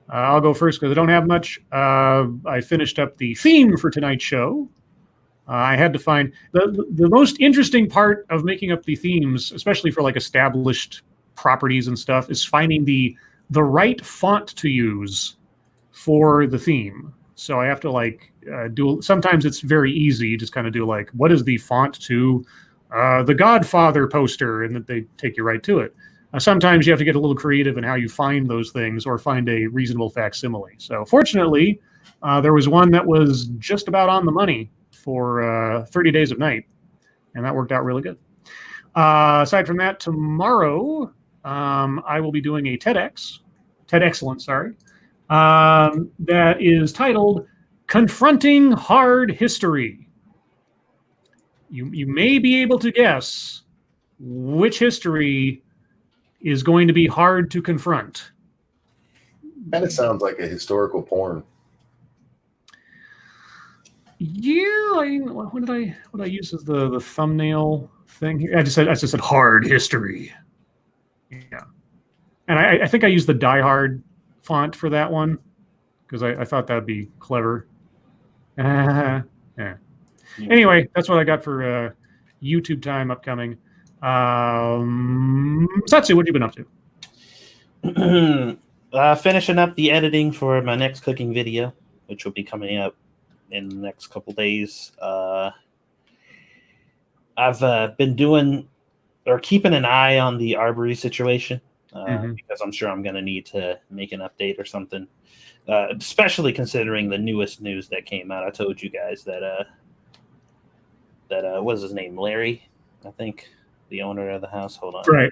I'll go first because I don't have much. I finished up the theme for tonight's show. I had to find the most interesting part of making up the themes, especially for like established properties and stuff, is finding the right font to use for the theme. So I have to do. Sometimes it's very easy. You just kind of do what is the font to the Godfather poster, and that they take you right to it. Sometimes you have to get a little creative in how you find those things or find a reasonable facsimile. So fortunately, there was one that was just about on the money for 30 Days of Night, and that worked out really good. Aside from that, tomorrow I will be doing a TED Excellence, that is titled Confronting Hard History. You may be able to guess which history is going to be hard to confront. Kind of sounds like a historical porn. Yeah, what did I use as the thumbnail thing here? I just said hard history. Yeah, and I think I used the Die Hard font for that one because I thought that'd be clever. Yeah. Anyway, that's what I got for YouTube time upcoming. Satsu, what have you been up to? Finishing up the editing for my next cooking video, which will be coming up in the next couple days. I've been doing or keeping an eye on the Arbory situation because I'm sure I'm going to need to make an update or something, especially considering the newest news that came out. I told you guys that what's his name, Larry, I think. The owner of the house. Hold on. Right.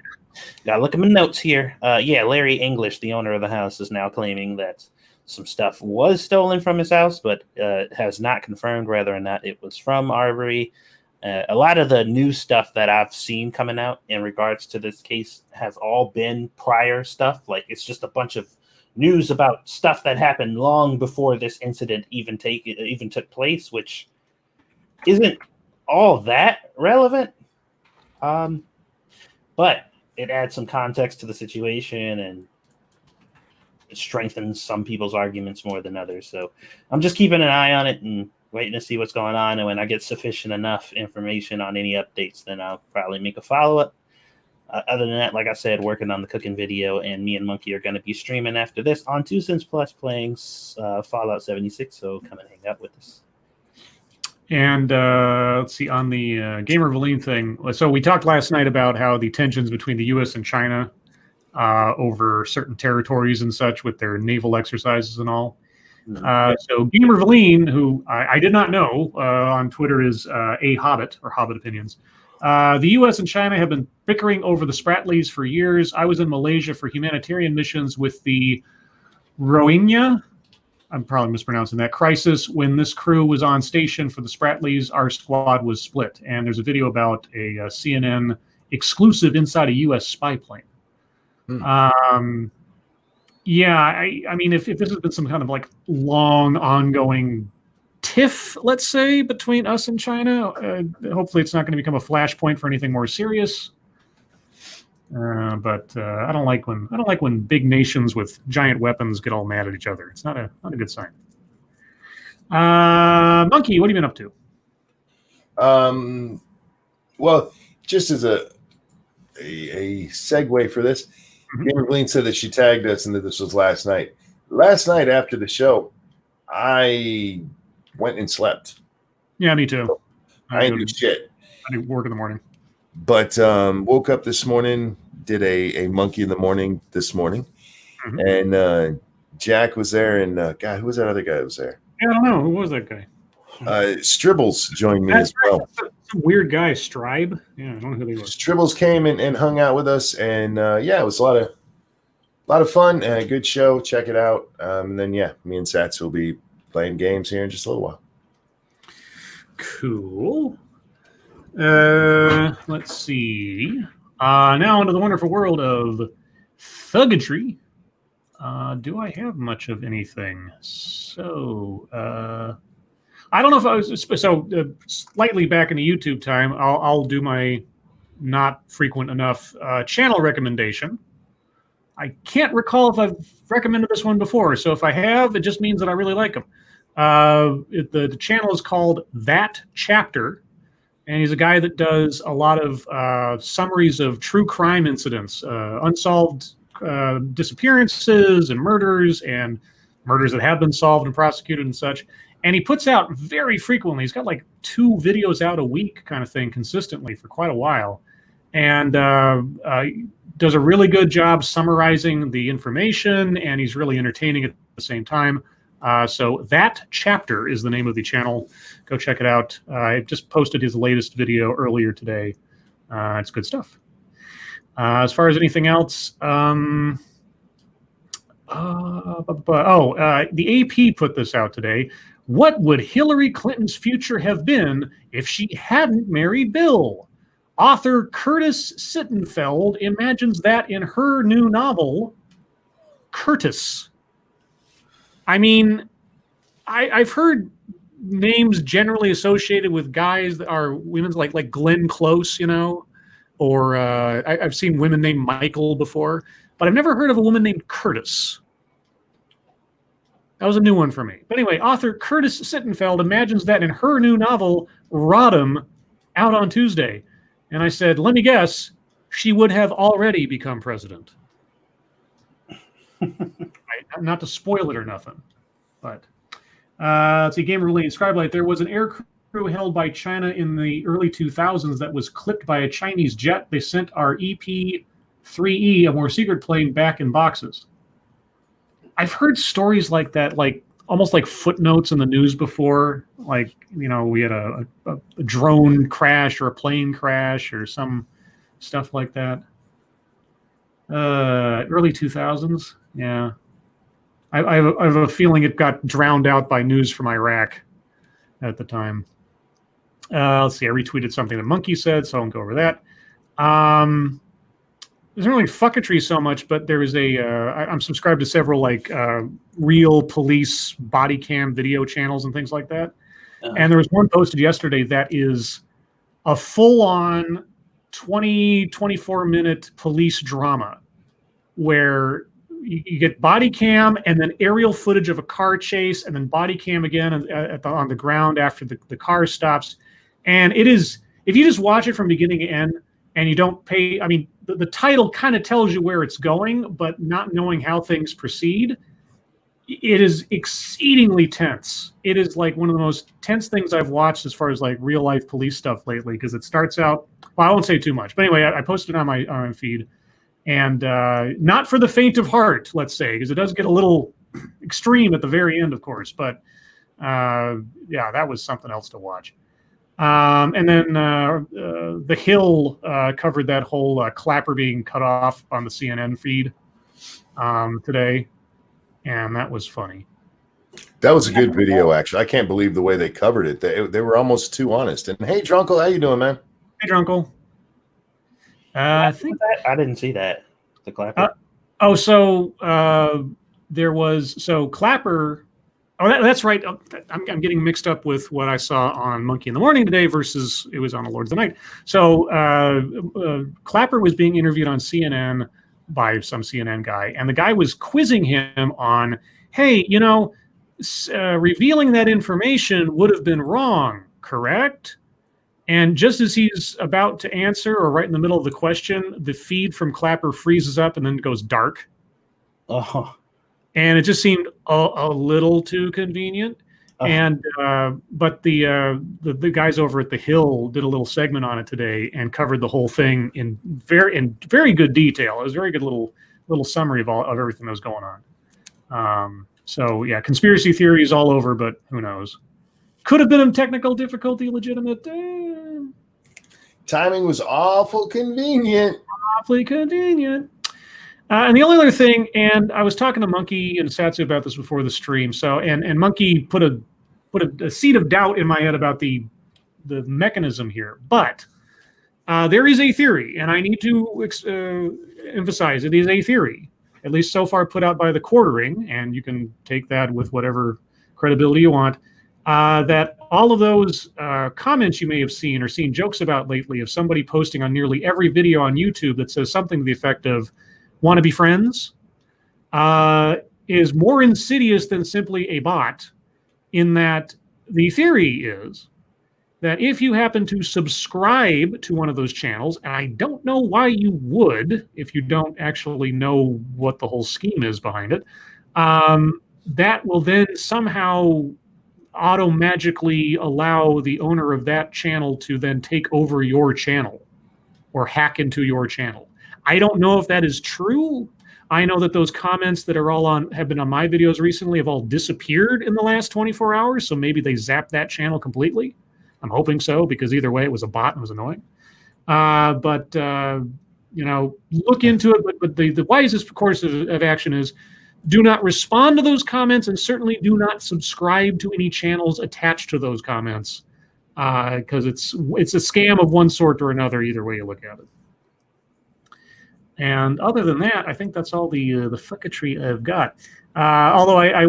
Gotta look at my notes here. Yeah, Larry English, the owner of the house, is now claiming that some stuff was stolen from his house, but has not confirmed whether or not it was from Arbory. A lot of the new stuff that I've seen coming out in regards to this case has all been prior stuff. Like, it's just a bunch of news about stuff that happened long before this incident even took place, which isn't all that relevant. But it adds some context to the situation and it strengthens some people's arguments more than others. So I'm just keeping an eye on it and waiting to see what's going on. And when I get sufficient enough information on any updates, then I'll probably make a follow-up. Other than that, like I said, working on the cooking video, and me and Monkey are going to be streaming after this on 2 Cents Plus playing Fallout 76. So come and hang out with us. And let's see, on the Gamer Valine thing. So we talked last night about how the tensions between the U.S. and China over certain territories and such with their naval exercises and all. So Gamer Valine, who I did not know on Twitter, is a Hobbit or Hobbit Opinions. The U.S. and China have been bickering over the Spratlys for years. I was in Malaysia for humanitarian missions with the Rohingya. I'm probably mispronouncing that. Crisis. When this crew was on station for the Spratlys, our squad was split. And there's a video about a CNN exclusive inside a U.S. spy plane. Yeah, I mean, if this has been some kind of like long, ongoing tiff, let's say, between us and China, hopefully it's not going to become a flashpoint for anything more serious. But I don't like when big nations with giant weapons get all mad at each other. It's not a good sign. Monkey, what have you been up to? Well, just as a segue for this, Gamer Glean said that she tagged us and that this was last night. Last night after the show, I went and slept. Yeah, me too. I didn't do shit. I do work in the morning. But woke up this morning, did a monkey in the morning this morning, and Jack was there, and God, who was that other guy that was there? Yeah, I don't know. Who was that guy? Stribbles joined me as well. Some weird guy, Scribe. Yeah, I don't know who they were. Stribbles came and hung out with us, and yeah, it was a lot of fun and a good show. Check it out. And then yeah, me and Satsu will be playing games here in just a little while. Cool. Let's see. Now into the wonderful world of thuggetry. Do I have much of anything? So, I don't know if I was slightly back into YouTube time. I'll do my not frequent enough channel recommendation. I can't recall if I've recommended this one before, so if I have, it just means that I really like them. The channel is called That Chapter, and he's a guy that does a lot of summaries of true crime incidents, unsolved disappearances and murders that have been solved and prosecuted and such. And he puts out very frequently. He's got like 2 videos out a week kind of thing consistently for quite a while. And does a really good job summarizing the information, and he's really entertaining at the same time. So That Chapter is the name of the channel. Go check it out. I just posted his latest video earlier today. It's good stuff. As far as anything else, the AP put this out today. What would Hillary Clinton's future have been if she hadn't married Bill? Author Curtis Sittenfeld imagines that in her new novel, Curtis. I mean, I've heard names generally associated with guys that are women's, like Glenn Close, you know, or I've seen women named Michael before, but I've never heard of a woman named Curtis. That was a new one for me. But anyway, author Curtis Sittenfeld imagines that in her new novel, Rodham, out on Tuesday. And I said, let me guess, she would have already become president. Not to spoil it or nothing. But let's see, Gamer Relay and Scribe Light. There was an air crew held by China in the early 2000s that was clipped by a Chinese jet. They sent our EP-3E, a more secret plane, back in boxes. I've heard stories like that, like almost like footnotes in the news before. Like, you know, we had a drone crash or a plane crash or some stuff like that. Early 2000s, yeah. I have a feeling it got drowned out by news from Iraq at the time. Let's see, I retweeted something that Monkey said, so I won't go over that. There's not really fucketry so much, but there is I'm subscribed to several like real police body cam video channels and things like that. And there was one posted yesterday that is a full-on 24 minute police drama where you get body cam and then aerial footage of a car chase and then body cam again on the ground after the car stops. And it is, if you just watch it from beginning to end, and you don't pay. I mean, the title kind of tells you where it's going, but not knowing how things proceed, it is exceedingly tense. It is like one of the most tense things I've watched as far as like real life police stuff lately, because it starts out. Well, I won't say too much, but anyway, I posted it on my feed, and not for the faint of heart, let's say, because it does get a little extreme at the very end, of course. But yeah, that was something else to watch. And then The Hill covered that whole Clapper being cut off on the CNN feed today, and that was funny. That was a good video, actually. I can't believe the way they covered it. They were almost too honest. And hey, Drunkle, how you doing, man? Hey, Drunkle. I think I didn't see that. The Clapper. There was Clapper. Oh, that's right. I'm getting mixed up with what I saw on Monkey in the Morning today versus it was on the Lords of the Night. So Clapper was being interviewed on CNN by some CNN guy, and the guy was quizzing him on, hey, revealing that information would have been wrong, correct? And just as he's about to answer, or right in the middle of the question, the feed from Clapper freezes up and then goes dark. Oh. And it just seemed a little too convenient. And but the guys over at The Hill did a little segment on it today and covered the whole thing in very good detail. It was a very good little summary of everything that was going on. So yeah, conspiracy theories all over, but who knows? Could have been a technical difficulty, legitimate. Timing was awful convenient. Awfully convenient. And the only other thing, and I was talking to Monkey and Satsu about this before the stream. So, and Monkey put a seed of doubt in my head about the mechanism here. But there is a theory, and I need to emphasize it is a theory, at least so far put out by the Quartering, and you can take that with whatever credibility you want. That all of those comments you may have seen or seen jokes about lately of somebody posting on nearly every video on YouTube that says something to the effect of "want to be friends," is more insidious than simply a bot, in that the theory is that if you happen to subscribe to one of those channels, and I don't know why you would if you don't actually know what the whole scheme is behind it, that will then somehow auto-magically allow the owner of that channel to then take over your channel or hack into your channel. I don't know if that is true. I know that those comments that are have been on my videos recently have all disappeared in the last 24 hours, so maybe they zapped that channel completely. I'm hoping so, because either way, it was a bot and it was annoying. Look into it. But the wisest course of action is do not respond to those comments, and certainly do not subscribe to any channels attached to those comments, because it's a scam of one sort or another, either way you look at it. And other than that, I think that's all the fucketry I've got. Although I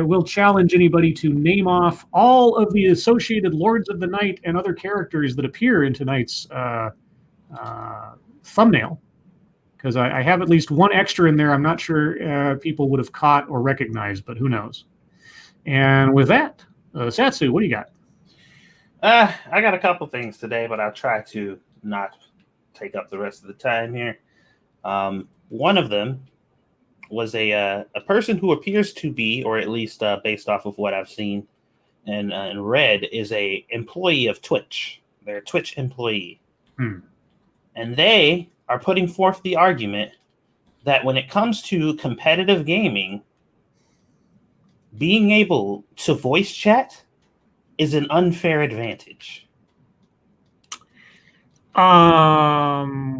will challenge anybody to name off all of the associated Lords of the Night and other characters that appear in tonight's thumbnail, because I have at least one extra in there I'm not sure people would have caught or recognized, but who knows. And with that, Satsu, what do you got? I got a couple things today, but I'll try to not take up the rest of the time here. One of them was a person who appears to be, or at least based off of what I've seen and read, is a employee of Twitch. They're a Twitch employee. And they are putting forth the argument that when it comes to competitive gaming, being able to voice chat is an unfair advantage. Well,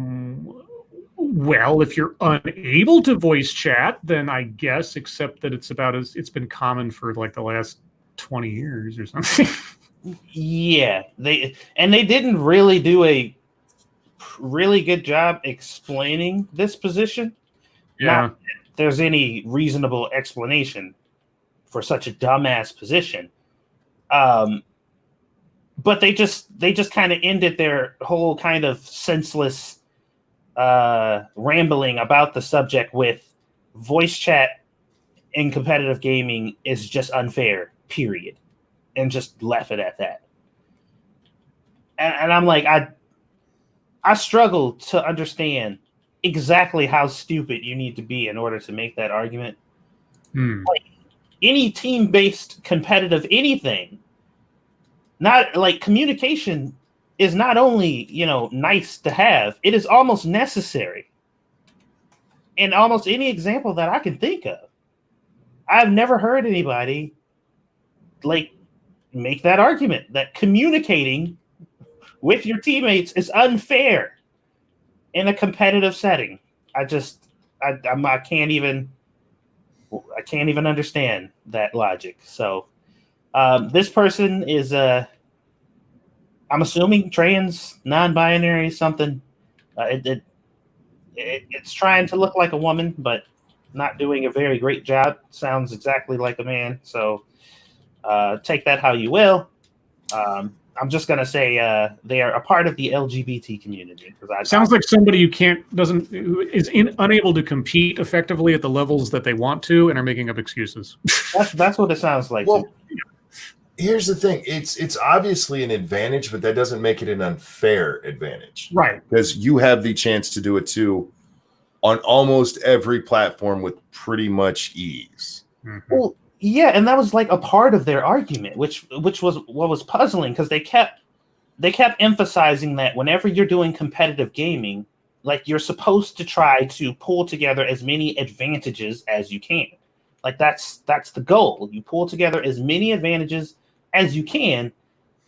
if you're unable to voice chat, then I guess, except that it's been common for like the last 20 years or something. Yeah, they didn't really do a really good job explaining this position. Yeah. Not that there's any reasonable explanation for such a dumbass position. But they just kind of ended their whole kind of senseless rambling about the subject with voice chat in competitive gaming is just unfair, period. And just left it at that. And I'm like, I struggle to understand exactly how stupid you need to be in order to make that argument. Like any team-based competitive anything, not like communication is not only, nice to have, it is almost necessary. In almost any example that I can think of, I've never heard anybody like make that argument that communicating with your teammates is unfair in a competitive setting. I can't even understand that logic. So this person is I'm assuming trans, non-binary, something. It's trying to look like a woman, but not doing a very great job. Sounds exactly like a man. So take that how you will. I'm just gonna say they are a part of the LGBT community. Sounds like somebody who is unable to compete effectively at the levels that they want to, and are making up excuses. That's what it sounds like. Well, here's the thing: it's obviously an advantage, but that doesn't make it an unfair advantage, right? Because you have the chance to do it too on almost every platform with pretty much ease. Mm-hmm. Well, yeah, and that was like a part of their argument, which was what was puzzling, because they kept emphasizing that whenever you're doing competitive gaming, like you're supposed to try to pull together as many advantages as you can. Like that's the goal. You pull together as many advantages as you can,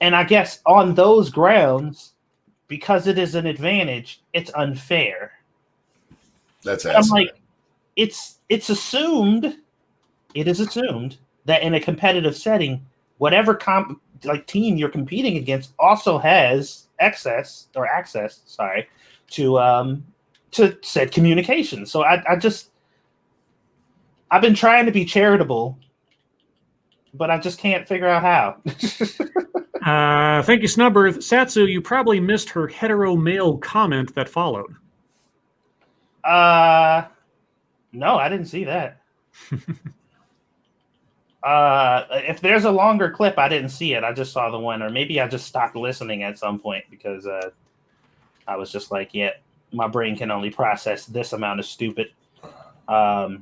and I guess on those grounds, because it is an advantage, it's unfair. I'm like, it's assumed. It is assumed that in a competitive setting, whatever team you're competing against also has access to said communication. So I've been trying to be charitable, but I just can't figure out how. Thank you, Snubberth. Satsu, you probably missed her hetero male comment that followed. No, I didn't see that. If there's a longer clip, I didn't see it. I just saw the one, or maybe I just stopped listening at some point because I was just like, yeah, my brain can only process this amount of stupid. Yeah,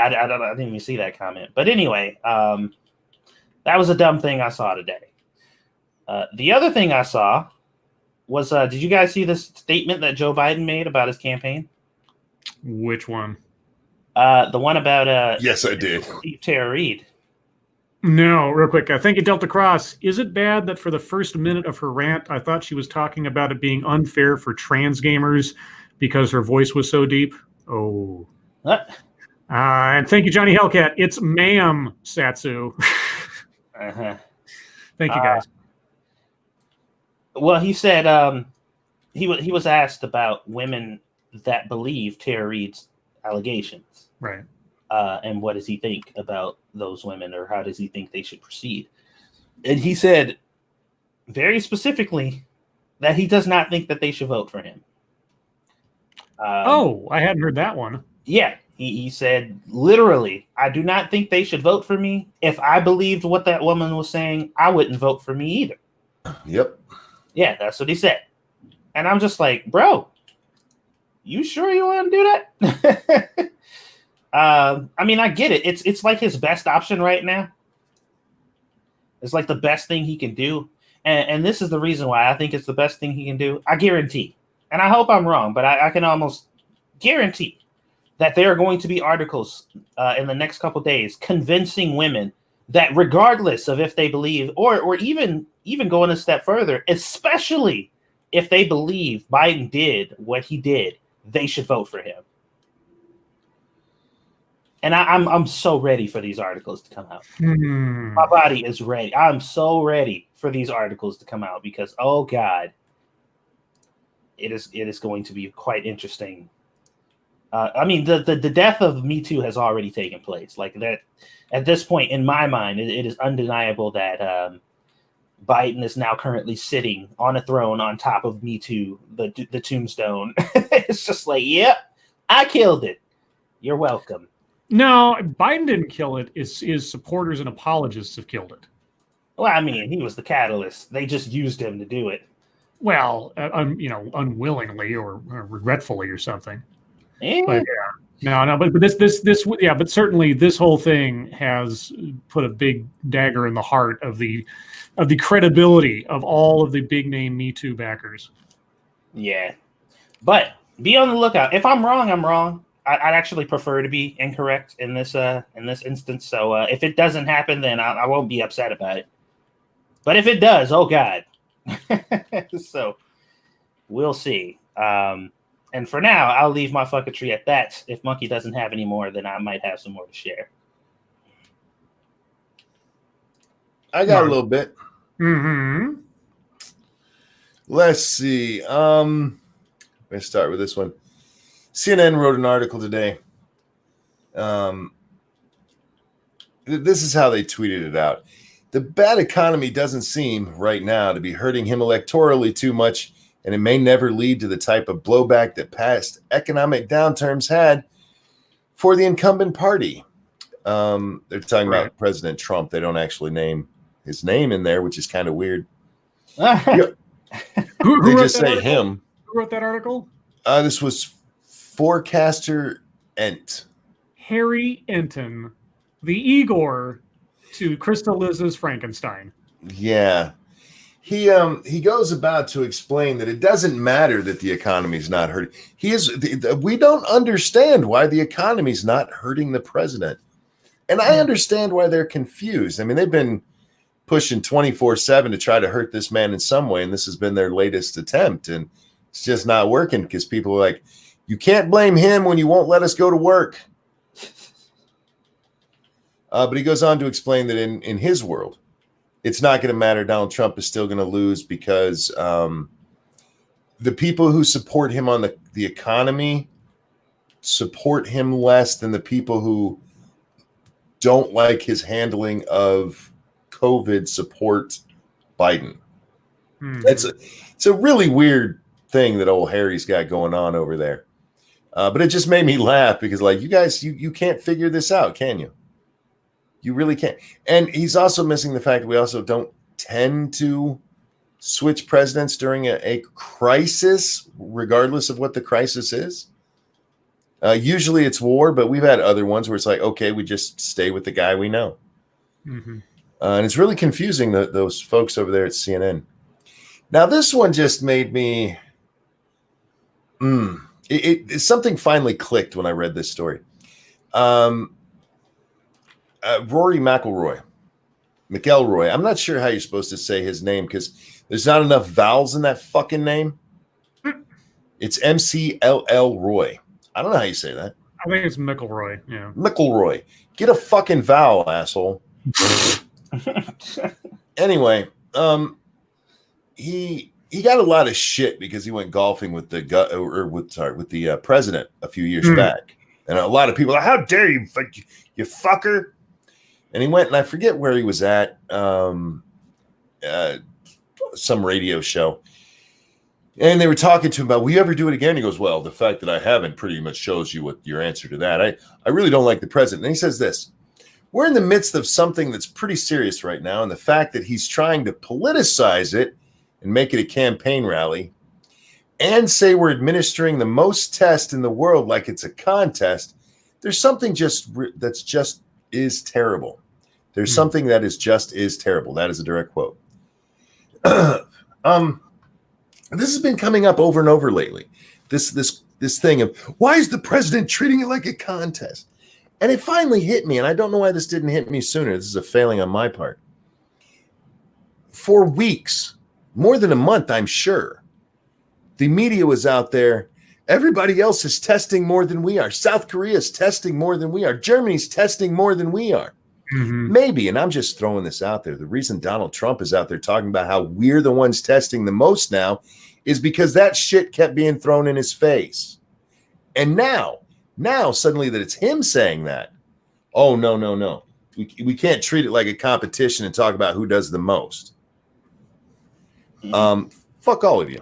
I didn't even see that comment. But anyway, that was a dumb thing I saw today. The other thing I saw was, did you guys see this statement that Joe Biden made about his campaign? Which one? The one about yes, I did. Tara Reid. No, real quick. Thank you, Delta Cross. Is it bad that for the first minute of her rant, I thought she was talking about it being unfair for trans gamers because her voice was so deep? Oh. What? And thank you, Johnny Hellcat. It's ma'am, Satsu. Uh-huh. Thank you, guys. Well, he said he was asked about women that believe Tara Reid's allegations, right? And what does he think about those women, or how does he think they should proceed? And he said very specifically that he does not think that they should vote for him. I hadn't heard that one. Yeah, he said literally, I do not think they should vote for me. If I believed what that woman was saying, I wouldn't vote for me either. Yep. Yeah, that's what he said. And I'm just like, bro, you sure you want to do that? I mean, I get it. It's like his best option right now. It's like the best thing he can do. And this is the reason why I think it's the best thing he can do. I guarantee, and I hope I'm wrong, but I can almost guarantee that there are going to be articles in the next couple days convincing women that regardless of if they believe, or even going a step further, especially if they believe Biden did what he did, they should vote for him. And I'm so ready for these articles to come out. My body is ready. I'm so ready for these articles to come out because, oh God, it is going to be quite interesting. I mean, the death of Me Too has already taken place. Like that, at this point in my mind, it is undeniable that Biden is now currently sitting on a throne on top of Me Too, the tombstone. It's just like, yep, I killed it. You're welcome. No, Biden didn't kill it. His supporters and apologists have killed it. Well, I mean, he was the catalyst. They just used him to do it. Well, unwillingly or regretfully or something. Yeah. But no, but this, yeah, but certainly this whole thing has put a big dagger in the heart of the credibility of all of the big name Me Too backers. Yeah, but be on the lookout. If I'm wrong, I'm wrong. I'd actually prefer to be incorrect in this instance. So if it doesn't happen, then I won't be upset about it. But if it does, oh god. So we'll see. And for now, I'll leave my fucketry at that. If Monkey doesn't have any more, then I might have some more to share. I got a little bit. Mm-hmm. Let's see. Let's start with this one. CNN wrote an article today. This is how they tweeted it out. The bad economy doesn't seem right now to be hurting him electorally too much, and it may never lead to the type of blowback that past economic downturns had for the incumbent party. They're talking about President Trump. They don't actually name his name in there, which is kind of weird. Who they just say article? him. Who wrote that article? This was Forecaster Ent. Harry Enton, the Igor to Krista Liz's Frankenstein. Yeah. He goes about to explain that it doesn't matter that the economy's not hurting. We don't understand why the economy's not hurting the president. And I understand why they're confused. I mean, they've been pushing 24/7 to try to hurt this man in some way, and this has been their latest attempt, and it's just not working because people are like, you can't blame him when you won't let us go to work. But he goes on to explain that in his world, it's not going to matter. Donald Trump is still going to lose because the people who support him on the economy support him less than the people who don't like his handling of COVID support Biden. It's a really weird thing that old Harry's got going on over there. But it just made me laugh because, like, you guys, you can't figure this out, can you? You really can't. And he's also missing the fact that we also don't tend to switch presidents during a crisis, regardless of what the crisis is. Usually it's war, but we've had other ones where it's like, okay, we just stay with the guy we know. Mm-hmm. And it's really confusing, those folks over there at CNN. Now, this one just made me... something finally clicked when I read this story. Rory McIlroy. I'm not sure how you're supposed to say his name because there's not enough vowels in that fucking name. It's McLL Roy. I don't know how you say that. I think it's McElroy. Yeah. McElroy. Get a fucking vowel, asshole. Anyway, he got a lot of shit because he went golfing with the president a few years back, and a lot of people are, how dare you, you fucker. And he went, and I forget where he was at, some radio show. And they were talking to him about, will you ever do it again? He goes, well, the fact that I haven't pretty much shows you what your answer to that. I really don't like the president. And he says this, we're in the midst of something that's pretty serious right now. And the fact that he's trying to politicize it and make it a campaign rally and say we're administering the most tests in the world like it's a contest, there's something that's just is terrible. There's something that is terrible. That is a direct quote. This has been coming up over and over lately. This thing of, why is the president treating it like a contest? And it finally hit me, and I don't know why this didn't hit me sooner. This is a failing on my part. For weeks, more than a month, I'm sure, the media was out there. Everybody else is testing more than we are. South Korea's testing more than we are. Germany's testing more than we are. Mm-hmm. Maybe, and I'm just throwing this out there, the reason Donald Trump is out there talking about how we're the ones testing the most now is because that shit kept being thrown in his face. And now suddenly that it's him saying that, oh, no. We can't treat it like a competition and talk about who does the most. Fuck all of you.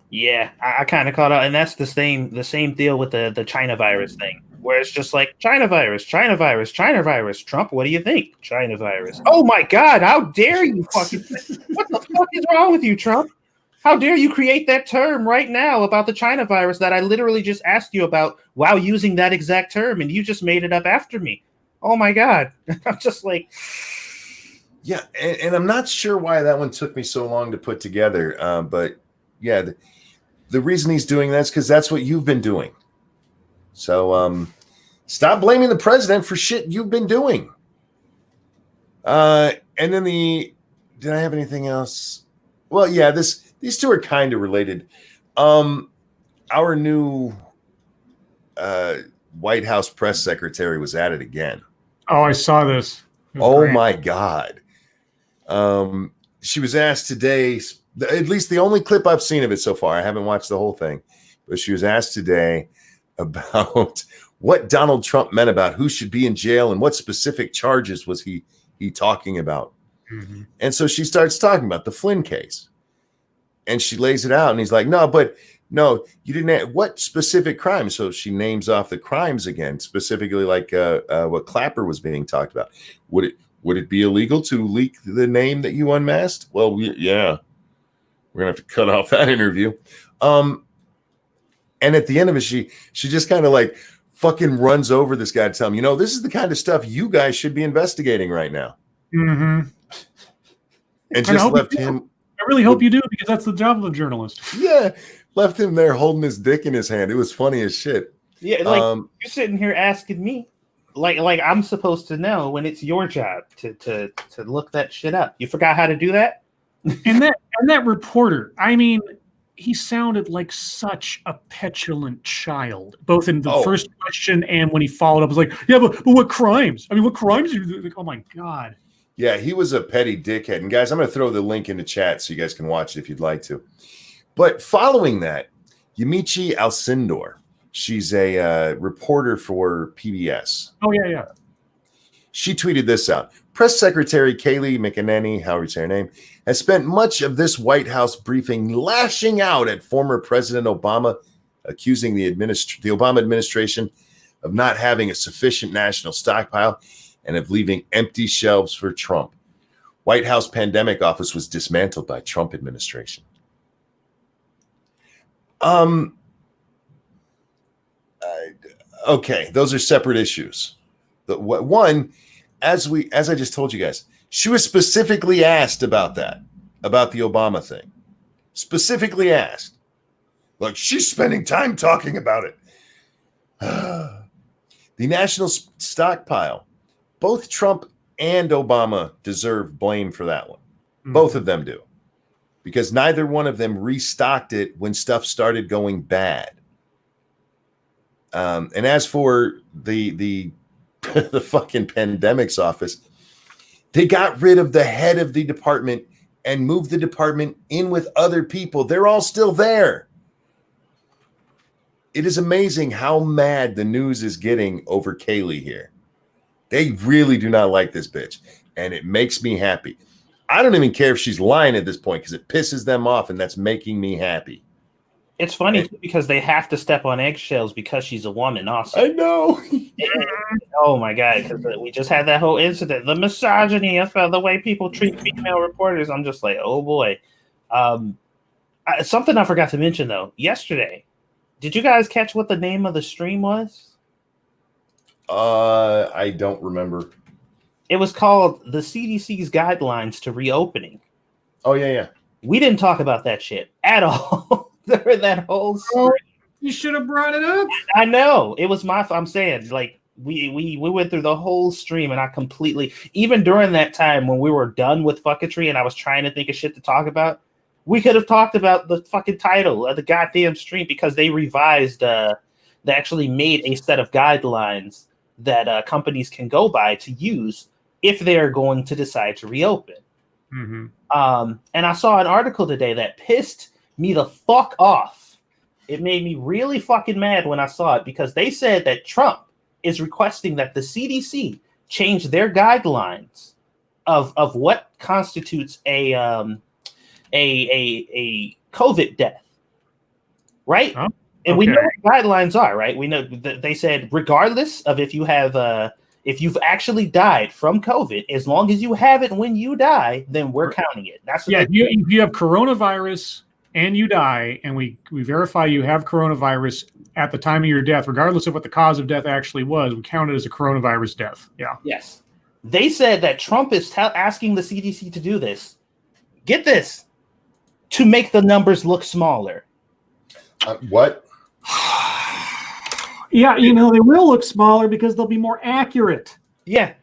Yeah, I kind of caught up, and that's the same deal with the China virus thing. where it's just like China virus, China virus, China virus. Trump, what do you think? China virus. Oh my God, how dare you fucking what the fuck is wrong with you, Trump? How dare you create that term right now about the China virus that I literally just asked you about while using that exact term, and you just made it up after me. Oh my God. I'm just like, yeah, and I'm not sure why that one took me so long to put together. But yeah, the reason he's doing that is because that's what you've been doing. So stop blaming the president for shit you've been doing. And then did I have anything else? Well, yeah, these two are kind of related. Our new White House press secretary was at it again. Oh, I saw this. Oh great. My God. She was asked today, at least the only clip I've seen of it so far, I haven't watched the whole thing, but she was asked today about what Donald Trump meant about who should be in jail and what specific charges was he talking about. Mm-hmm. And so she starts talking about the Flynn case. And she lays it out, and he's like, no, you didn't. What specific crimes? So she names off the crimes again, specifically like what Clapper was being talked about. Would it be illegal to leak the name that you unmasked? Well, yeah, we're gonna have to cut off that interview. And at the end of it, she just kind of like fucking runs over this guy to tell him, this is the kind of stuff you guys should be investigating right now. Mm-hmm. And just left him. I really hope you do, because that's the job of a journalist. Yeah, left him there holding his dick in his hand. It was funny as shit. Yeah, like you're sitting here asking me, like I'm supposed to know when it's your job to look that shit up. You forgot how to do that? And that reporter, I mean, he sounded like such a petulant child, both in the first question and when he followed up. I was like, yeah, but what crimes? I mean, what crimes? Like, oh my God. Yeah, he was a petty dickhead. And guys, I'm going to throw the link in the chat so you guys can watch it if you'd like to. But following that, Yamiche Alcindor, she's a reporter for PBS. Oh, yeah. She tweeted this out. Press Secretary Kayleigh McEnany, however you say her name, has spent much of this White House briefing lashing out at former President Obama, accusing the Obama administration of not having a sufficient national stockpile and of leaving empty shelves for Trump. White House Pandemic Office was dismantled by Trump administration. Okay, those are separate issues. One, as I just told you guys, she was specifically asked about that, about the Obama thing. Specifically asked. Like, she's spending time talking about it. The national stockpile. Both Trump and Obama deserve blame for that one. Both of them do. Because neither one of them restocked it when stuff started going bad. And as for the fucking pandemics office, they got rid of the head of the department and moved the department in with other people. They're all still there. It is amazing how mad the news is getting over Kayleigh here. They really do not like this bitch, and it makes me happy. I don't even care if she's lying at this point because it pisses them off, and that's making me happy. It's funny because they have to step on eggshells because she's a woman also. I know. Oh my God, because we just had that whole incident. The misogyny of the way people treat female reporters. I'm just like, oh boy. Something I forgot to mention, though. Yesterday, did you guys catch what the name of the stream was? I don't remember. It was called the CDC's Guidelines to Reopening. Oh, yeah. We didn't talk about that shit at all during that whole stream. You should have brought it up. I know. It was I'm saying, like, we went through the whole stream, and I completely, even during that time when we were done with fucketry and I was trying to think of shit to talk about, we could have talked about the fucking title of the goddamn stream because they revised, they actually made a set of guidelines that companies can go by to use if they're going to decide to reopen. Mm-hmm. And I saw an article today that pissed me the fuck off. It made me really fucking mad when I saw it because they said that Trump is requesting that the CDC change their guidelines of what constitutes a COVID death. Right? Huh? And we know what guidelines are, right? We know that they said regardless of if you've actually died from COVID, as long as you have it when you die, then we're counting it. That's what if you have coronavirus and you die, and we verify you have coronavirus at the time of your death, regardless of what the cause of death actually was, we count it as a coronavirus death. Yeah. Yes. They said that Trump is asking the CDC to do this. Get this, to make the numbers look smaller. What? Yeah, they will look smaller because they'll be more accurate. Yeah.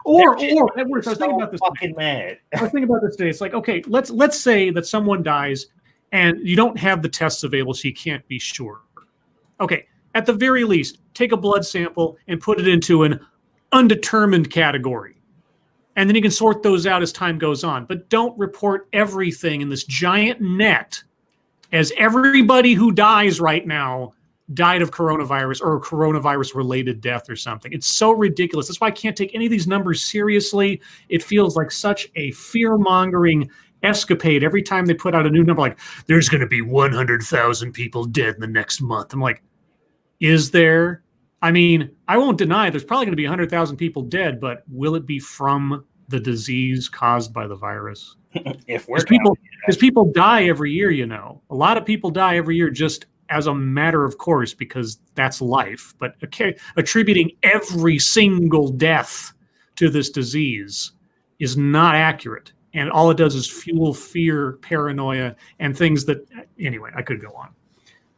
Or Edwards, I was thinking about this. Fucking mad. I was thinking about this today. It's like, okay, let's say that someone dies and you don't have the tests available, so you can't be sure. Okay, at the very least, take a blood sample and put it into an undetermined category. And then you can sort those out as time goes on. But don't report everything in this giant net as everybody who dies right now died of coronavirus or a coronavirus-related death or something. It's so ridiculous. That's why I can't take any of these numbers seriously. It feels like such a fear-mongering escapade every time they put out a new number, like, there's going to be 100,000 people dead in the next month. I'm like, is there? I mean, I won't deny there's probably going to be 100,000 people dead, but will it be from the disease caused by the virus? Because people die every year, A lot of people die every year just as a matter of course, because that's life. But attributing every single death to this disease is not accurate. And all it does is fuel fear, paranoia, and things that, anyway, I could go on.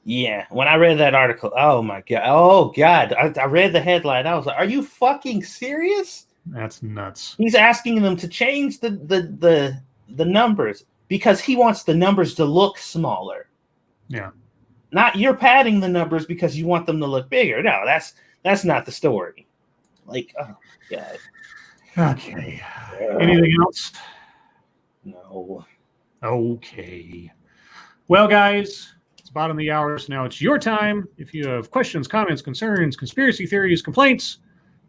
Yeah, when I read that article, oh my God, I read the headline. I was like, are you fucking serious? That's nuts. He's asking them to change the numbers because he wants the numbers to look smaller. Yeah. Not you're padding the numbers because you want them to look bigger. No, that's not the story. Like, oh God. Okay. Anything else? No. Okay. Well, guys, it's bottom of the hour, so now it's your time. If you have questions, comments, concerns, conspiracy theories, complaints,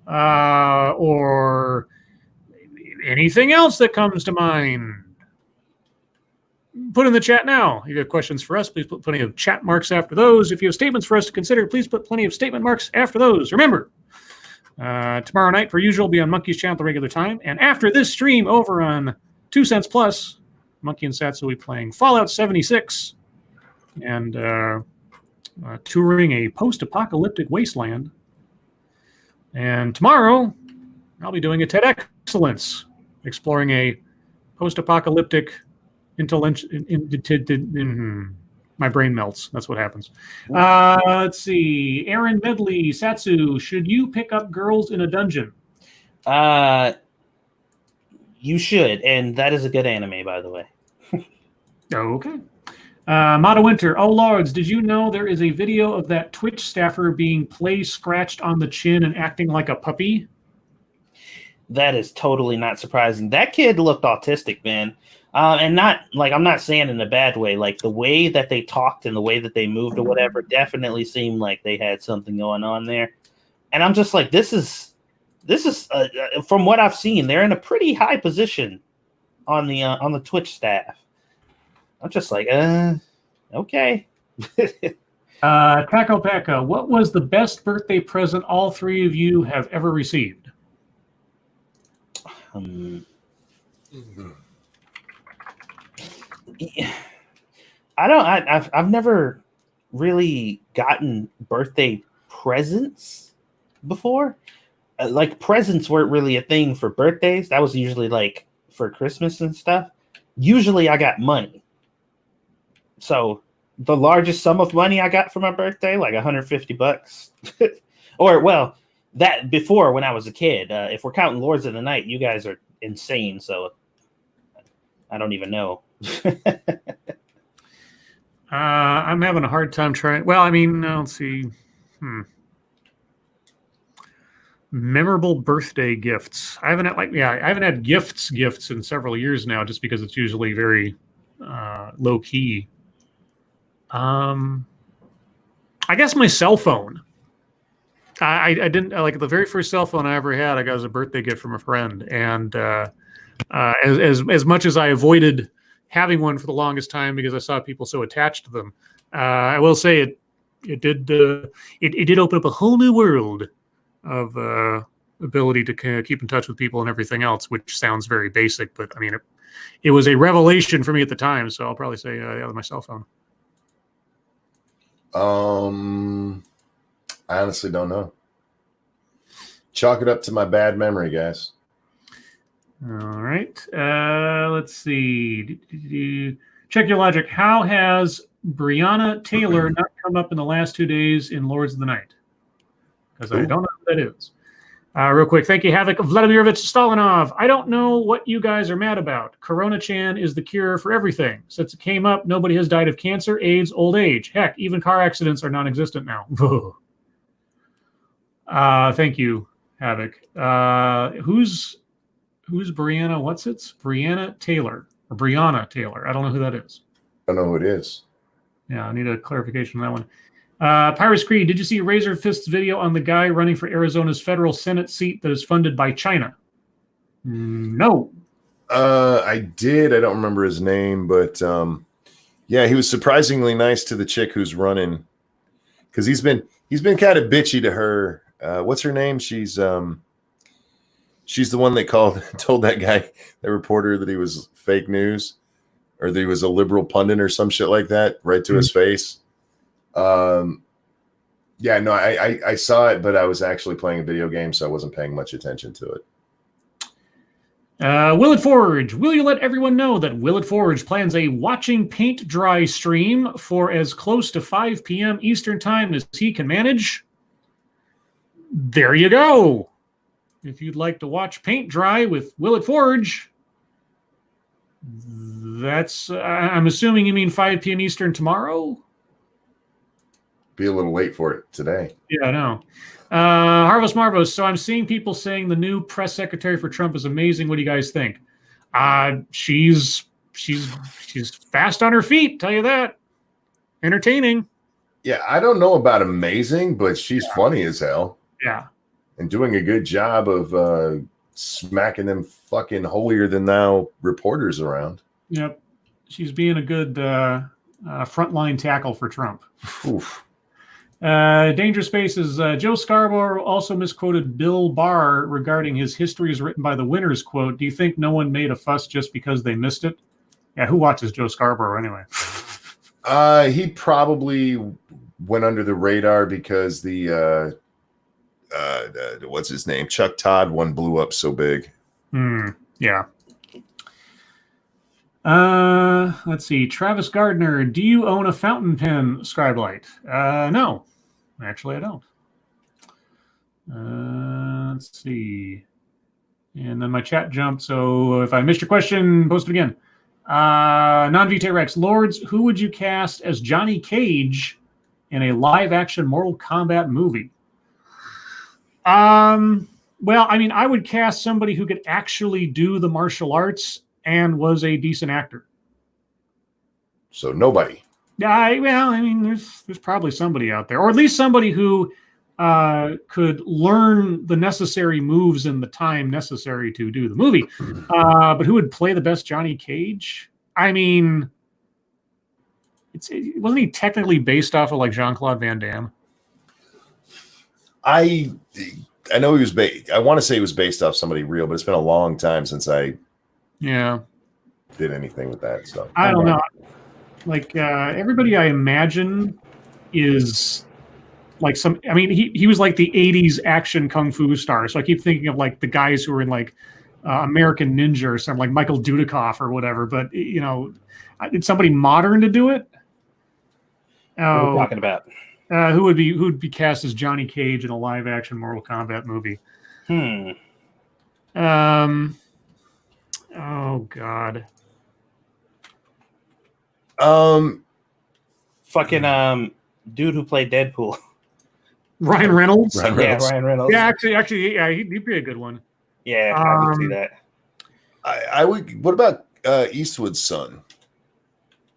or anything else that comes to mind, put in the chat now. If you have questions for us, please put plenty of chat marks after those. If you have statements for us to consider, please put plenty of statement marks after those. Remember, tomorrow night, per usual, will be on Monkey's channel at the regular time. And after this stream over on 2 Cents Plus, Monkey and Satsu will be playing Fallout 76 and touring a post-apocalyptic wasteland. And tomorrow, I'll be doing a TED Excellence, exploring a post-apocalyptic my brain melts. That's what happens. Let's see. Aaron Medley, Satsu, should you pick up girls in a dungeon? You should, and that is a good anime, by the way. Okay. Mata Winter, oh lords, did you know there is a video of that Twitch staffer being scratched on the chin and acting like a puppy? That is totally not surprising. That kid looked autistic, man. And not like, I'm not saying in a bad way, like the way that they talked and the way that they moved or whatever definitely seemed like they had something going on there. And I'm just like, this is from what I've seen, they're in a pretty high position on the Twitch staff. I'm just like, okay. Taco Paca, what was the best birthday present all three of you have ever received? I've never really gotten birthday presents before. Like presents weren't really a thing for birthdays. That was usually like for Christmas and stuff. Usually I got money. So the largest sum of money I got for my birthday, like $150. Or well, that before when I was a kid. If we're counting Lords of the Night, you guys are insane. So I don't even know. I'm having a hard time trying. Well, I mean, let's see. Memorable birthday gifts. I haven't had gifts in several years now, just because it's usually very low key. I guess my cell phone. I didn't like the very first cell phone I ever had. I got as a birthday gift from a friend, and as much as I avoided having one for the longest time because I saw people so attached to them, I will say it did open up a whole new world of ability to keep in touch with people and everything else, which sounds very basic, but I mean, it was a revelation for me at the time. So I'll probably say my cell phone. I honestly don't know. Chalk it up to my bad memory, guys. All right. Let's see. Check your logic. How has Breonna Taylor not come up in the last 2 days in Lords of the Night? Because I don't know who that is. Real quick. Thank you, Havoc. Vladimirovich Stalinov. I don't know what you guys are mad about. Corona-chan is the cure for everything. Since it came up, nobody has died of cancer, AIDS, old age. Heck, even car accidents are non-existent now. Thank you, Havoc. Who's Brianna? What's it? Brianna Taylor or Brianna Taylor? I don't know who that is. I don't know who it is. Yeah, I need a clarification on that one. Pirates Creed, did you see Razor Fist's video on the guy running for Arizona's federal Senate seat that is funded by China? No. I did. I don't remember his name, but yeah, he was surprisingly nice to the chick who's running, because he's been kind of bitchy to her. What's her name? She's the one that told that guy, that reporter, that he was fake news, or that he was a liberal pundit or some shit like that, right to his face. Yeah, no, I saw it, but I was actually playing a video game, so I wasn't paying much attention to it. Will It Forge, will you let everyone know that Will It Forge plans a watching paint dry stream for as close to 5 p.m. Eastern time as he can manage? There you go. If you'd like to watch paint dry with Will It Forge, that's, I'm assuming you mean 5 p.m. Eastern tomorrow? Be a little late for it today. Yeah, I know. Harvest Marvos. So I'm seeing people saying the new press secretary for Trump is amazing. What do you guys think? She's fast on her feet. Tell you that. Entertaining. Yeah, I don't know about amazing, but she's funny as hell. Yeah. And doing a good job of smacking them fucking holier than thou reporters around. Yep. She's being a good frontline tackle for Trump. Oof. Dangerous Spaces. Joe Scarborough also misquoted Bill Barr regarding his history is written by the winners quote. Do you think no one made a fuss just because they missed it? Yeah, who watches Joe Scarborough anyway? He probably went under the radar because the what's his name? Chuck Todd one blew up so big. Yeah. Let's see. Travis Gardner, do you own a fountain pen, Scribe Light? No, actually I don't. Let's see. And then my chat jumped, so if I missed your question, post it again. Non-VT Rex, Lords, who would you cast as Johnny Cage in a live-action Mortal Kombat movie? Well, I mean, I would cast somebody who could actually do the martial arts and was a decent actor. So nobody. Yeah, well, I mean, there's probably somebody out there, or at least somebody who could learn the necessary moves in the time necessary to do the movie. But who would play the best Johnny Cage? I mean, wasn't he technically based off of like Jean-Claude Van Damme? I know he was I want to say he was based off somebody real, but it's been a long time since I did anything with that. So I don't know. Like everybody I imagine is like I mean, he was like the 80s action kung fu star. So I keep thinking of like the guys who were in like American Ninja or something, like Michael Dudikoff or whatever. But you know, did somebody modern to do it? What are we talking about? Who would be cast as Johnny Cage in a live action Mortal Kombat movie? Oh God. Fucking dude who played Deadpool. Ryan Reynolds. Yeah, Ryan Reynolds. Yeah, actually, yeah, he'd be a good one. Yeah, I could see that. I would. What about Eastwood's son?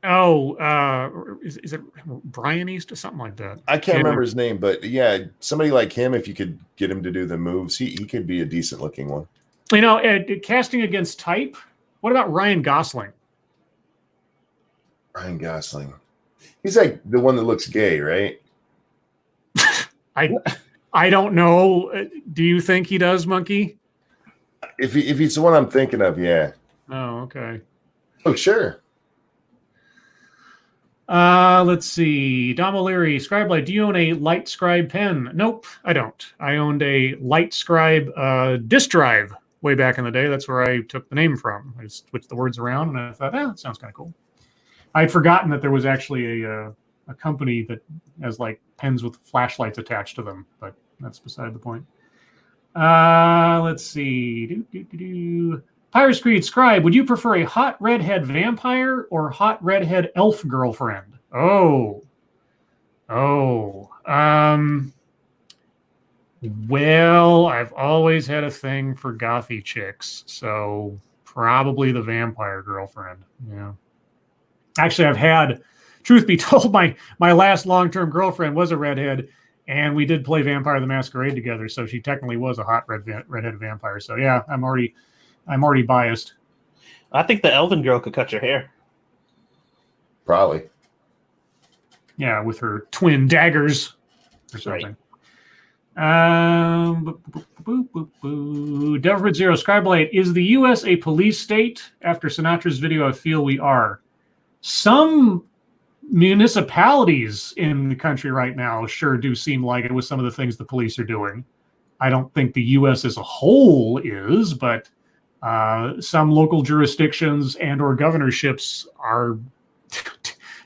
Oh, is it Brian East or something like that? I can't remember his name, but yeah, somebody like him, if you could get him to do the moves, he could be a decent looking one. You know, casting against type. What about Ryan Gosling? Ryan Gosling. He's like the one that looks gay, right? I don't know. Do you think he does, Monkey? If he's the one I'm thinking of, yeah. Oh, okay. Oh, sure. Let's see. Dom O'Leary, Scribe Light. Do you own a Light Scribe pen? Nope, I don't. I owned a Light Scribe disk drive way back in the day. That's where I took the name from. I just switched the words around, and I thought, that sounds kind of cool. I'd forgotten that there was actually a company that has like pens with flashlights attached to them, but that's beside the point. Let's see. Pirates Creed, Scribe, would you prefer a hot redhead vampire or hot redhead elf girlfriend? Oh. Well, I've always had a thing for gothy chicks, so probably the vampire girlfriend. Yeah. Actually, I've had, truth be told, my last long-term girlfriend was a redhead, and we did play Vampire the Masquerade together, so she technically was a hot redhead vampire. So yeah, I'm already biased. I think the elven girl could cut your hair. Probably. Yeah, with her twin daggers or something. Right. Devilford Zero, Skyblade, is the U.S. a police state? After Sinatra's video, I feel we are. Some municipalities in the country right now sure do seem like it with some of the things the police are doing. I don't think the U.S. as a whole is, but some local jurisdictions and or governorships are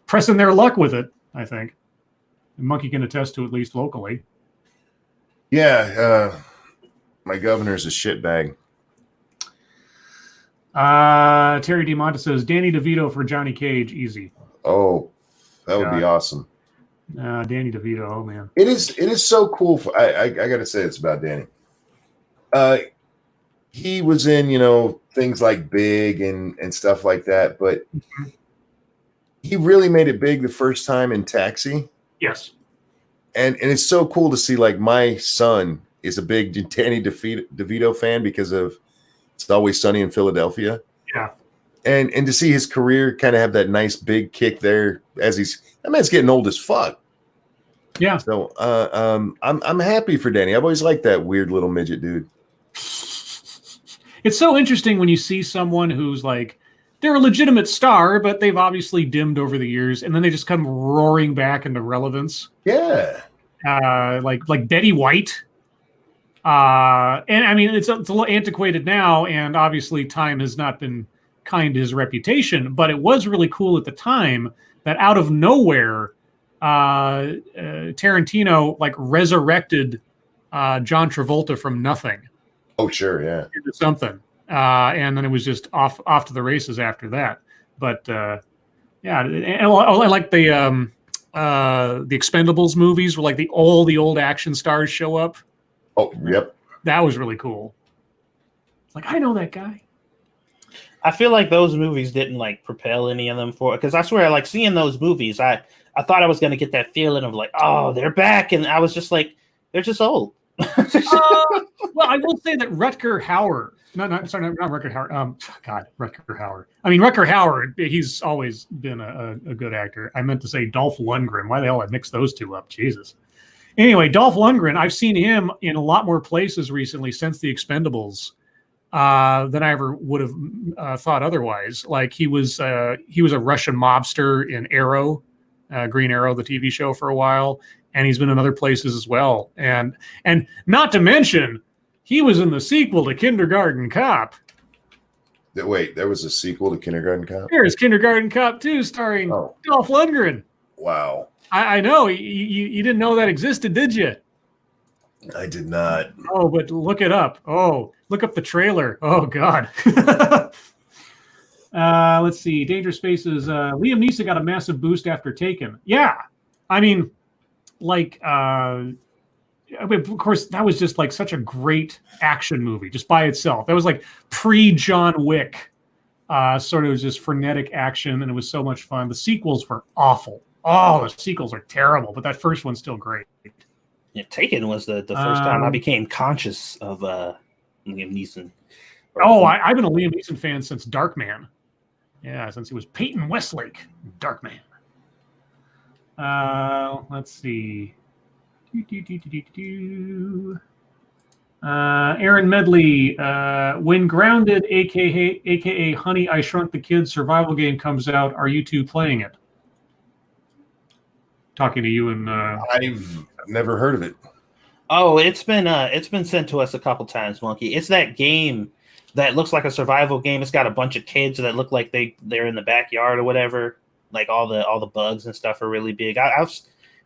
pressing their luck with it, I think. And Monkey can attest to at least locally. Yeah, my governor's a shitbag. Terry DeMonte says, Danny DeVito for Johnny Cage, easy. Oh, that would be awesome. Danny DeVito, oh man. It is so cool. I got to say it's about Danny. He was in, things like Big and stuff like that, but he really made it big the first time in Taxi. Yes. And it's so cool to see, like, my son is a big Danny DeVito fan because of It's Always Sunny in Philadelphia. Yeah. And to see his career kind of have that nice big kick there as that man's getting old as fuck. Yeah. So I'm happy for Danny. I've always liked that weird little midget dude. It's so interesting when you see someone who's like, they're a legitimate star, but they've obviously dimmed over the years, and then they just come roaring back into relevance. Yeah. Like Betty White. And I mean, it's a little antiquated now, and obviously time has not been kind to his reputation, but it was really cool at the time that out of nowhere, Tarantino like resurrected John Travolta from nothing. Oh, sure, yeah. Into something. And then it was just off to the races after that. But yeah, and I like the Expendables movies where like all the old action stars show up. Oh, yep. That was really cool. It's like, I know that guy. I feel like those movies didn't like propel any of them forward, because I swear, like seeing those movies, I thought I was going to get that feeling of like, oh, they're back, and I was just like, they're just old. Well, I will say that Rutger Hauer, not Rutger Hauer. God, Rutger Hauer. I mean, Rutger Hauer, he's always been a good actor. I meant to say Dolph Lundgren. Why the hell I mixed those two up? Jesus. Anyway, Dolph Lundgren, I've seen him in a lot more places recently since the Expendables than I ever would have thought otherwise. Like he was a Russian mobster in Arrow, Green Arrow, the TV show, for a while. And he's been in other places as well. And not to mention, he was in the sequel to Kindergarten Cop. Wait, there was a sequel to Kindergarten Cop? There's Kindergarten Cop 2 starring Dolph Lundgren. Wow. I know. You didn't know that existed, did you? I did not. Oh, but look it up. Oh, look up the trailer. Oh, God. Let's see. Dangerous Spaces. Liam Neeson got a massive boost after Taken. Yeah. I mean, like, of course, that was just like such a great action movie just by itself. That was like pre-John Wick, sort of just frenetic action, and it was so much fun. The sequels were awful. Oh, the sequels are terrible, but that first one's still great. Yeah, Taken was the first time I became conscious of Liam Neeson. I've been a Liam Neeson fan since Darkman. Yeah, since he was Peyton Westlake in Darkman. Let's see. Aaron Medley, when Grounded, aka Honey, I Shrunk the Kids survival game comes out, are you two playing it? Talking to you and I've never heard of it. Oh, it's been sent to us a couple times, Monkey. It's that game that looks like a survival game. It's got a bunch of kids that look like they're in the backyard or whatever. Like all the bugs and stuff are really big.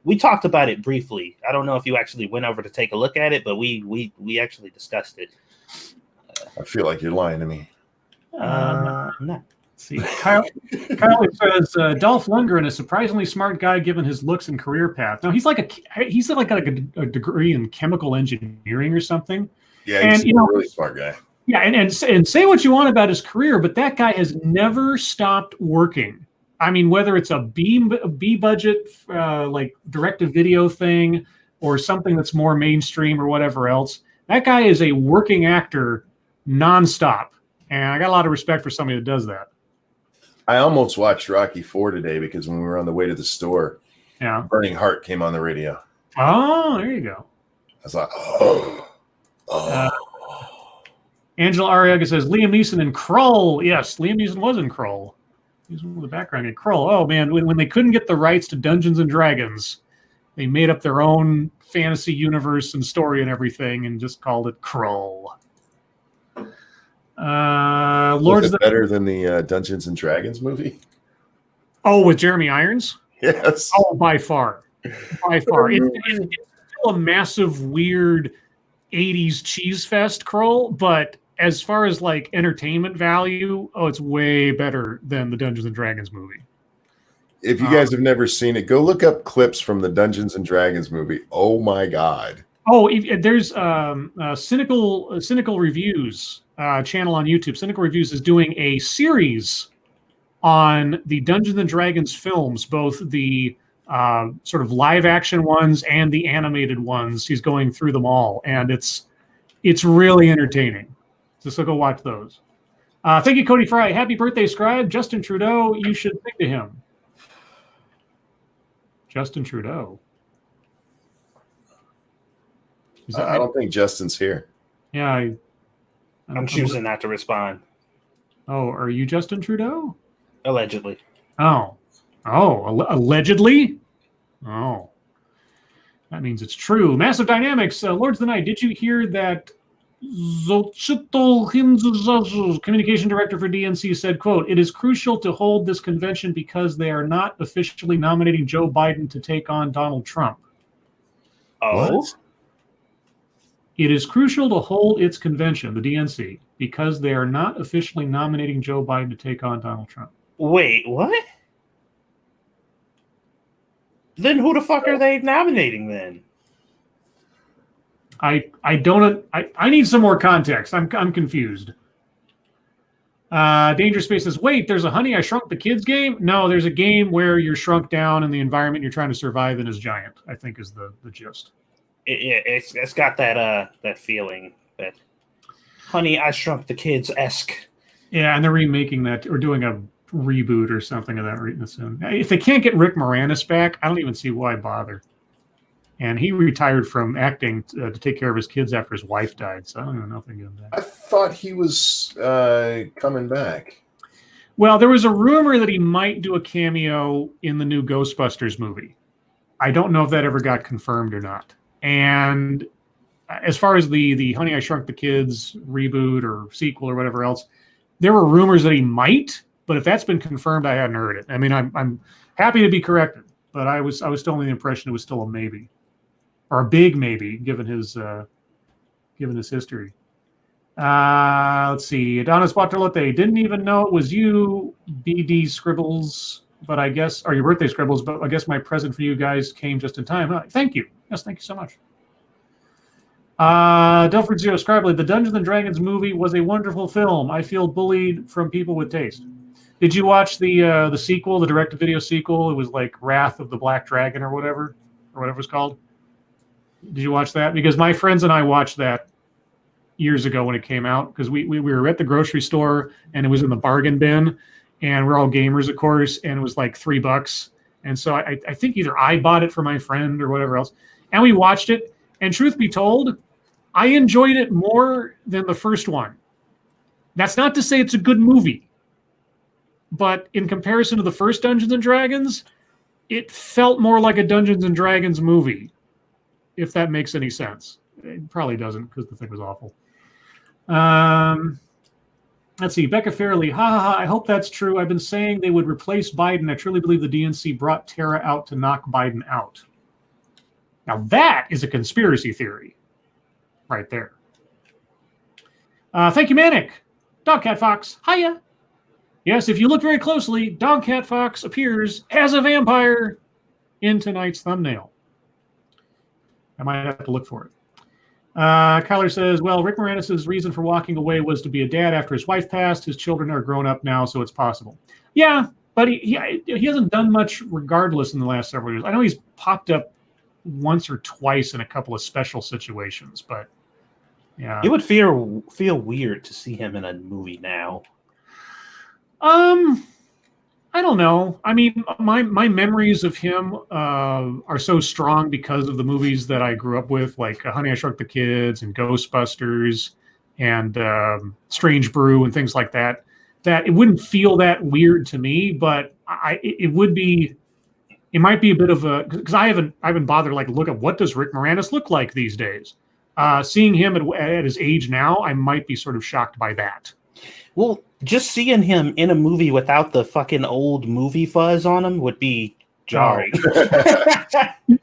We talked about it briefly. I don't know if you actually went over to take a look at it, but we actually discussed it. I feel like you're lying to me. No. Let's see. Kyle says Dolph Lundgren, a surprisingly smart guy given his looks and career path. Now he's like a degree in chemical engineering or something. Yeah, he's a really smart guy. Yeah, and say what you want about his career, but that guy has never stopped working. I mean, whether it's a B budget like direct-to-video thing or something that's more mainstream or whatever else, that guy is a working actor nonstop, and I got a lot of respect for somebody that does that. I almost watched Rocky IV today because when we were on the way to the store, Yeah, Burning Heart came on the radio. Oh, there you go. I was like, oh. Angela Arriaga says Liam Neeson in Krull. Yes, Liam Neeson was in Krull. He was in the background in Krull. Oh man, when they couldn't get the rights to Dungeons and Dragons, they made up their own fantasy universe and story and everything, and just called it Krull. Was it better than the Dungeons and Dragons movie? Oh, with Jeremy Irons? Yes. Oh, by far. By far. It's still a massive, weird 80s cheese fest, Krull, but as far as like entertainment value, it's way better than the Dungeons and Dragons movie. If you guys have never seen it, go look up clips from the Dungeons and Dragons movie. Oh my God. Oh, there's Cynical Reviews channel on YouTube. Cynical Reviews is doing a series on the Dungeons and Dragons films, both the sort of live action ones and the animated ones. He's going through them all, and it's really entertaining. So go watch those. Thank you, Cody Fry. Happy birthday, Scribe. Justin Trudeau, you should think to him. Justin Trudeau. I don't think Justin's here. Yeah, I'm choosing not to respond. Oh, are you Justin Trudeau? Allegedly. Oh, allegedly? Oh, that means it's true. Massive Dynamics, Lords of the Night. Did you hear that Xochitl Himzuzuz, communication director for DNC, said, quote, "It is crucial to hold this convention because they are not officially nominating Joe Biden to take on Donald Trump." Oh? What? It is crucial to hold its convention, the DNC, because they are not officially nominating Joe Biden to take on Donald Trump. Wait, what? Then who the fuck are they nominating then? I need some more context. I'm confused. Danger Space says, wait, there's a Honey, I Shrunk the Kids game? No, there's a game where you're shrunk down and the environment you're trying to survive in is giant, I think is the gist. It's got that feeling, that Honey, I Shrunk the Kids-esque. Yeah, and they're remaking that or doing a reboot or something of that soon. If they can't get Rick Moranis back, I don't even see why bother. And he retired from acting to take care of his kids after his wife died, so I don't even know if they get him back. I thought he was coming back. Well, there was a rumor that he might do a cameo in the new Ghostbusters movie. I don't know if that ever got confirmed or not. And as far as the Honey, I Shrunk the Kids reboot or sequel or whatever else, there were rumors that he might, but if that's been confirmed, I hadn't heard it. I mean, I'm happy to be corrected, but I was still under the impression it was still a maybe, or a big maybe, given his history. Let's see. Adonis Bartolotte, didn't even know it was you, BD Scribbles, but I guess, or your birthday Scribbles, but I guess my present for you guys came just in time. Thank you. Yes, thank you so much. Delford Zero Scribely, the Dungeons and Dragons movie was a wonderful film. I feel bullied from people with taste. Did you watch the sequel, the direct-to-video sequel? It was like Wrath of the Black Dragon or whatever it's called. Did you watch that? Because my friends and I watched that years ago when it came out, because we were at the grocery store and it was in the bargain bin, and we're all gamers, of course, and it was like $3. And so I think either I bought it for my friend or whatever else. and we watched it. And truth be told, I enjoyed it more than the first one. That's not to say it's a good movie, but in comparison to the first Dungeons and Dragons, it felt more like a Dungeons and Dragons movie, if that makes any sense. It probably doesn't because the thing was awful. Let's see. Becca Fairley. Ha ha ha. I hope that's true. I've been saying they would replace Biden. I truly believe the DNC brought Tara out to knock Biden out. Now that is a conspiracy theory right there. Thank you, Manic. Dogcat Fox. Hiya. Yes, if you look very closely, Dogcat Fox appears as a vampire in tonight's thumbnail. I might have to look for it. Kyler says, well, Rick Moranis' reason for walking away was to be a dad after his wife passed. His children are grown up now, so it's possible. Yeah, but he hasn't done much regardless in the last several years. I know he's popped up once or twice in a couple of special situations, but yeah. It would feel weird to see him in a movie now. I don't know. I mean, my memories of him are so strong because of the movies that I grew up with, like Honey, I Shrunk the Kids and Ghostbusters and Strange Brew and things like that, that it wouldn't feel that weird to me, but it would be. It might be a bit of a, because I haven't bothered like look at what does Rick Moranis look like these days. Seeing him at his age now, I might be sort of shocked by that. Well, just seeing him in a movie without the fucking old movie fuzz on him would be jarring.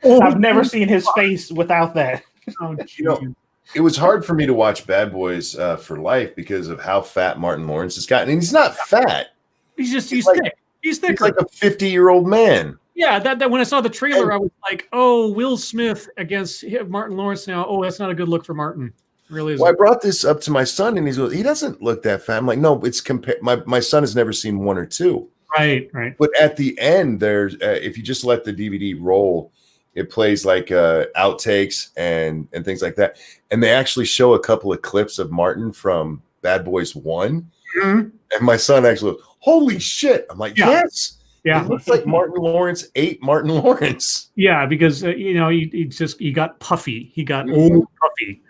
I've never seen his face without that. Oh, you know, it was hard for me to watch Bad Boys for Life because of how fat Martin Lawrence has gotten. And he's not fat. He's thick. He's thicker. He's like a 50-year-old man. Yeah, that when I saw the trailer, I was like, "Oh, Will Smith against Martin Lawrence now. Oh, that's not a good look for Martin. It really is." Well, I brought this up to my son, and he doesn't look that fat. I'm like, no, it's my son has never seen 1 or 2. Right. But at the end, there's if you just let the DVD roll, it plays like outtakes and things like that, and they actually show a couple of clips of Martin from Bad Boys 1, and my son actually, holy shit! I'm like, yes. Yeah, it looks like Martin Lawrence ate Martin Lawrence. Yeah, because he got puffy. He got old puffy,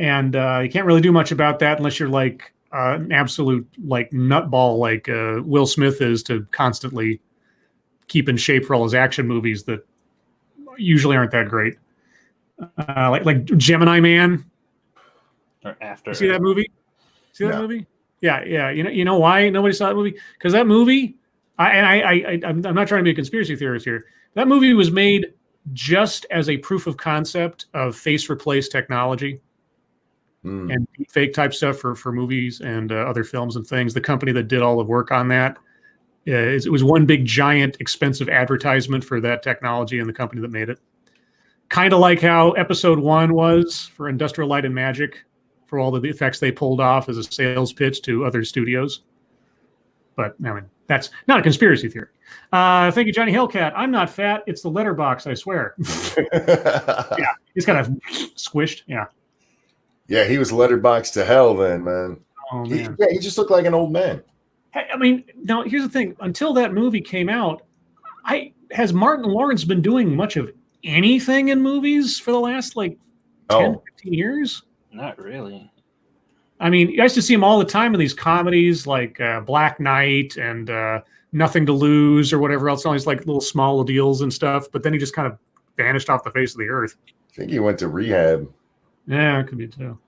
and you can't really do much about that unless you're like an absolute like nutball like Will Smith is to constantly keep in shape for all his action movies that usually aren't that great. Like Gemini Man. Or after. You see that movie? That movie? Yeah. You know why nobody saw that movie? Because that movie. I'm not trying to be a conspiracy theorist here. That movie was made just as a proof of concept of face replace technology and fake type stuff for movies and other films and things. The company that did all the work on that, it was one big giant expensive advertisement for that technology and the company that made it. Kind of like how episode 1 was for Industrial Light and Magic, for all the effects they pulled off as a sales pitch to other studios. But I mean, that's not a conspiracy theory. Thank you, Johnny Hellcat. I'm not fat. It's the letterbox, I swear. Yeah, he's kind of squished. Yeah. Yeah, he was letterboxed to hell then, man. Oh, man. He just looked like an old man. I mean, now here's the thing. Until that movie came out, has Martin Lawrence been doing much of anything in movies for the last like 10, 15 years? Not really. I mean, I used to see him all the time in these comedies like Black Knight and Nothing to Lose or whatever else, all these like little small deals and stuff. But then he just kind of vanished off the face of the earth. I think he went to rehab. Yeah, it could be too.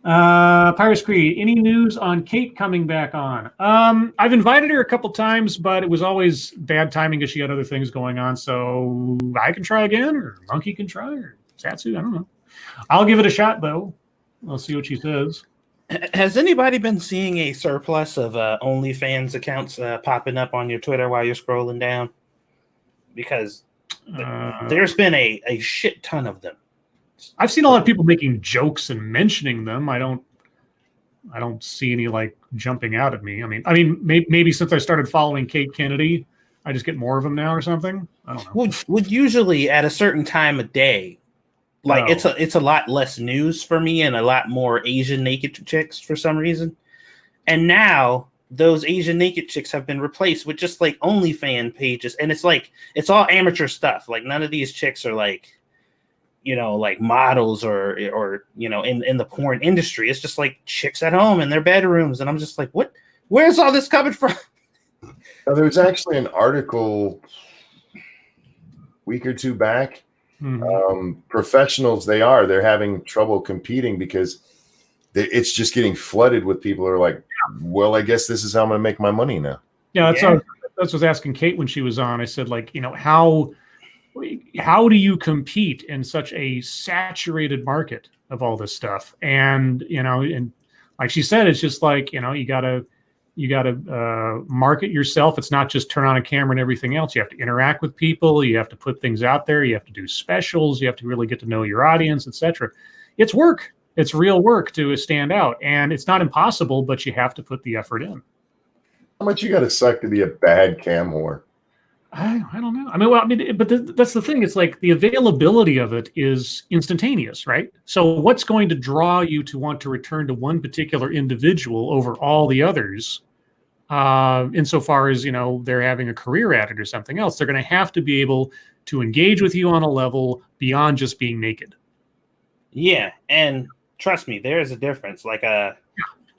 Pirates Creed, any news on Kate coming back on? I've invited her a couple times, but it was always bad timing because she had other things going on. So I can try again, or Monkey can try, or Satsu. I don't know. I'll give it a shot, though. I'll see what she says. Has anybody been seeing a surplus of OnlyFans accounts popping up on your Twitter while you're scrolling down? Because there's been a shit ton of them. I've seen a lot of people making jokes and mentioning them. I don't see any like jumping out at me. I mean, maybe since I started following Kate Kennedy, I just get more of them now or something. I don't know. Would usually at a certain time of day. Like it's a lot less news for me and a lot more Asian naked chicks for some reason. And now those Asian naked chicks have been replaced with just like OnlyFans pages. And it's like, it's all amateur stuff. Like none of these chicks are like, like models or in the porn industry. It's just like chicks at home in their bedrooms, and I'm just like, what? Where's all this coming from? Now, there was actually an article a week or two back. Professionals, they're having trouble competing because it's just getting flooded with people who are like, well, I guess this is how I'm going to make my money now. Yeah, that's what I was asking Kate when she was on. I said, like, how do you compete in such a saturated market of all this stuff? And and like she said, it's just like you gotta market yourself. It's not just turn on a camera and everything else. You have to interact with people. You have to put things out there. You have to do specials. You have to really get to know your audience, etc. It's work. It's real work to stand out, and it's not impossible, but you have to put the effort in. How much you got to suck to be a bad cam whore? I don't know. But that's the thing. It's like the availability of it is instantaneous, right? So what's going to draw you to want to return to one particular individual over all the others? Insofar as they're having a career at it or something else, they're going to have to be able to engage with you on a level beyond just being naked. Yeah, and trust me, there is a difference. Like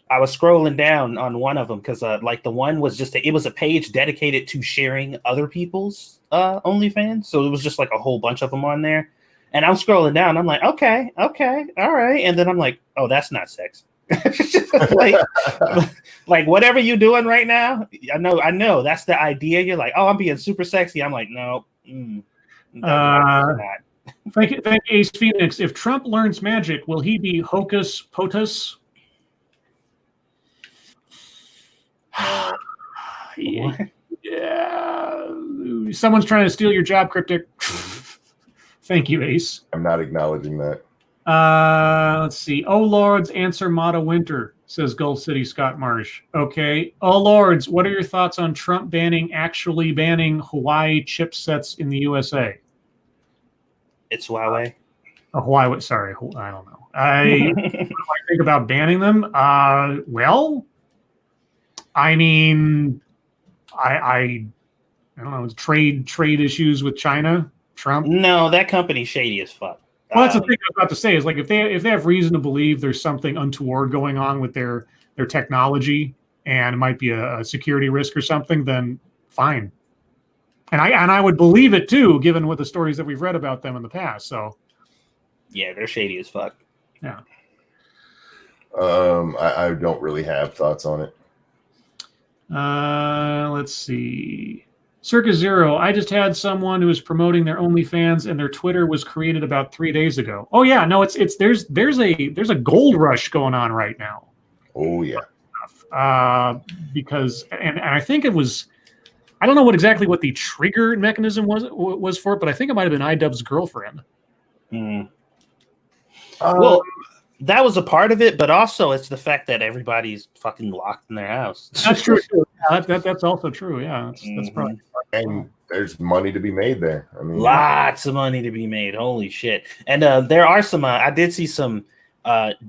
I was scrolling down on one of them because like the one was it was a page dedicated to sharing other people's OnlyFans. So it was just like a whole bunch of them on there. And I'm scrolling down. I'm like, okay, all right. And then I'm like, oh, that's not sex. like whatever you're doing right now, I know that's the idea. You're like, oh, I'm being super sexy. I'm like, no. Not. Thank you, Ace Phoenix. If Trump learns magic, will he be hocus pocus? Yeah. Someone's trying to steal your job, Cryptic. Thank you, Ace. I'm not acknowledging that. Let's see. Oh Lords, answer Mata Winter, says Gulf City Scott Marsh. Okay. Oh Lords, what are your thoughts on Trump actually banning Huawei chipsets in the USA? It's Huawei. Huawei. Sorry, I don't know. I think about banning them. Well, I mean, I don't know. Trade issues with China, Trump. No, that company's shady as fuck. Well, that's the thing I was about to say. Is like if they have reason to believe there's something untoward going on with their technology and it might be a security risk or something, then fine. And I would believe it too, given what the stories that we've read about them in the past. So, yeah, they're shady as fuck. Yeah. I don't really have thoughts on it. Let's see. Circa Zero. I just had someone who was promoting their OnlyFans, and their Twitter was created about 3 days ago. Oh yeah, no, there's a gold rush going on right now. Oh yeah. Because and I think it was. I don't know what the trigger mechanism was for it, but I think it might have been iDubbbz's girlfriend. Well, that was a part of it, but also it's the fact that everybody's fucking locked in their house. That's true. That's also true. Yeah, that's probably. And there's money to be made there. I mean, lots of money to be made. Holy shit! And there are some. I did see some.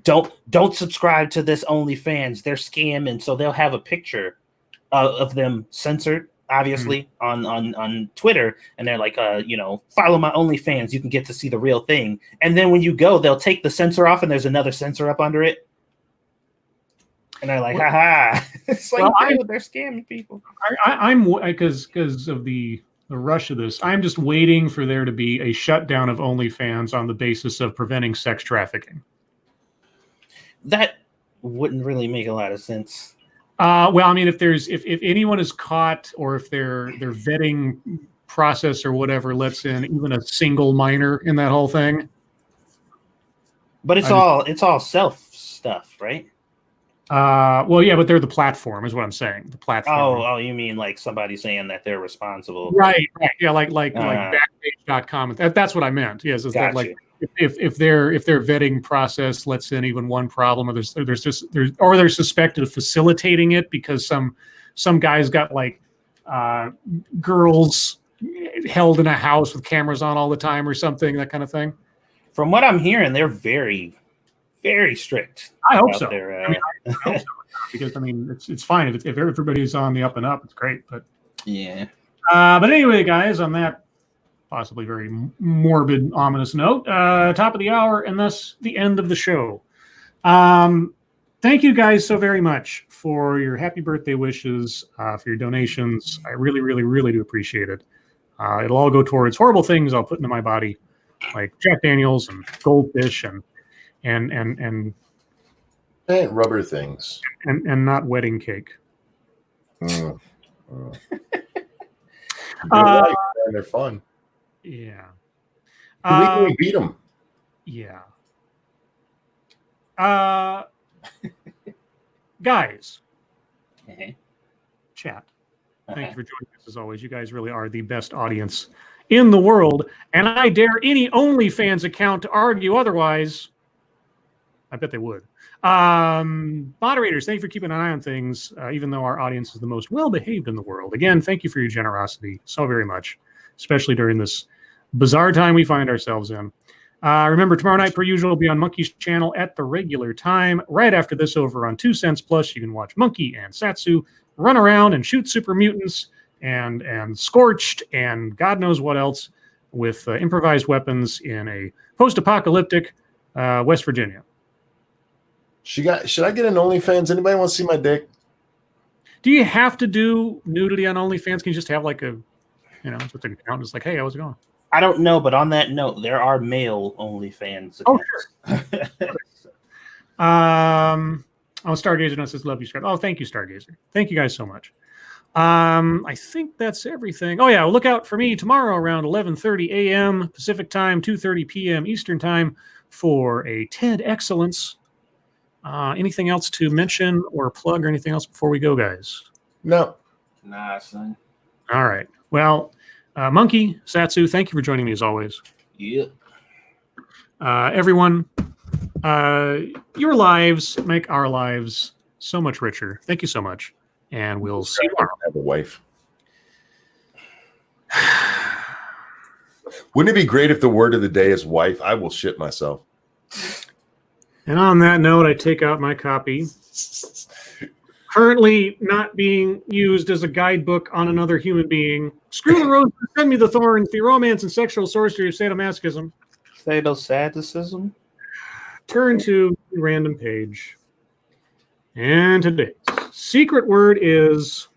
Don't subscribe to this OnlyFans. They're scamming. So they'll have a picture of them censored, obviously, on Twitter, and they're like, follow my OnlyFans. You can get to see the real thing. And then when you go, they'll take the censor off, and there's another censor up under it. And they're like, haha. It's like, they're scamming people. I'm because of the rush of this. I'm just waiting for there to be a shutdown of OnlyFans on the basis of preventing sex trafficking. That wouldn't really make a lot of sense. Well, I mean, if anyone is caught, or if their vetting process or whatever lets in even a single minor in that whole thing. But it's all self stuff, right? Well, yeah, but they're the platform, is what I'm saying. The platform. Oh, you mean like somebody saying that they're responsible? Right. Yeah, like Backpage.com. That's what I meant. Yes, is that like if their vetting process lets in even one problem, or they're suspected of facilitating it because some guys got like girls held in a house with cameras on all the time or something, that kind of thing. From what I'm hearing, they're very, very strict. I hope so. I hope so. Because it's fine if everybody's on the up and up. It's great, but yeah. But anyway, guys, on that possibly very morbid, ominous note, top of the hour, and thus the end of the show. Thank you guys so very much for your happy birthday wishes, for your donations. I really, really, really do appreciate it. It'll all go towards horrible things I'll put into my body, like Jack Daniels and goldfish and Rubber things. And not wedding cake. Mm. Right, they're fun. Yeah. We beat them. Yeah. Guys. Chat. Thank you for joining us as always. You guys really are the best audience in the world. And I dare any OnlyFans account to argue otherwise. I bet they would. Moderators, thank you for keeping an eye on things, even though our audience is the most well-behaved in the world. Again, thank you for your generosity so very much, especially during this bizarre time we find ourselves in. Remember, tomorrow night, per usual, will be on Monkey's channel at the regular time. Right after this, over on 2 Cents Plus, you can watch Monkey and Satsu run around and shoot super mutants and Scorched and God knows what else with improvised weapons in a post-apocalyptic West Virginia. Should I get an OnlyFans? Anybody want to see my dick? Do you have to do nudity on OnlyFans? Can you just have like a, just an account? It's like, hey, how's it going? I don't know, but on that note, there are male OnlyFans accounts. Oh, sure. Stargazer says, love you, Scribe. Oh, thank you, Stargazer. Thank you guys so much. I think that's everything. Oh, yeah, look out for me tomorrow around 11:30 a.m. Pacific time, 2:30 p.m. Eastern time for a TED Excellence. Anything else to mention or plug or anything else before we go, guys? No. Nah, son. All right. Well, Monkey, Satsu, thank you for joining me as always. Yep. Everyone, your lives make our lives so much richer. Thank you so much. And we'll see you tomorrow. I have a wife. Wouldn't it be great if the word of the day is wife? I will shit myself. And on that note, I take out my copy. Currently not being used as a guidebook on another human being. Screw the rose, send me the thorns, the romance and sexual sorcery of sadomasochism. Sadomasochism? Turn to the random page. And today's secret word is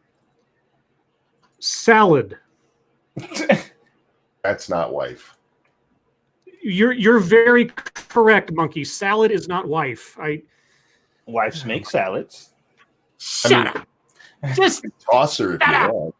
salad. That's not wife. You're very correct, Monkey. Salad is not wife. Wives make salads. Shut up. Just toss her if you want.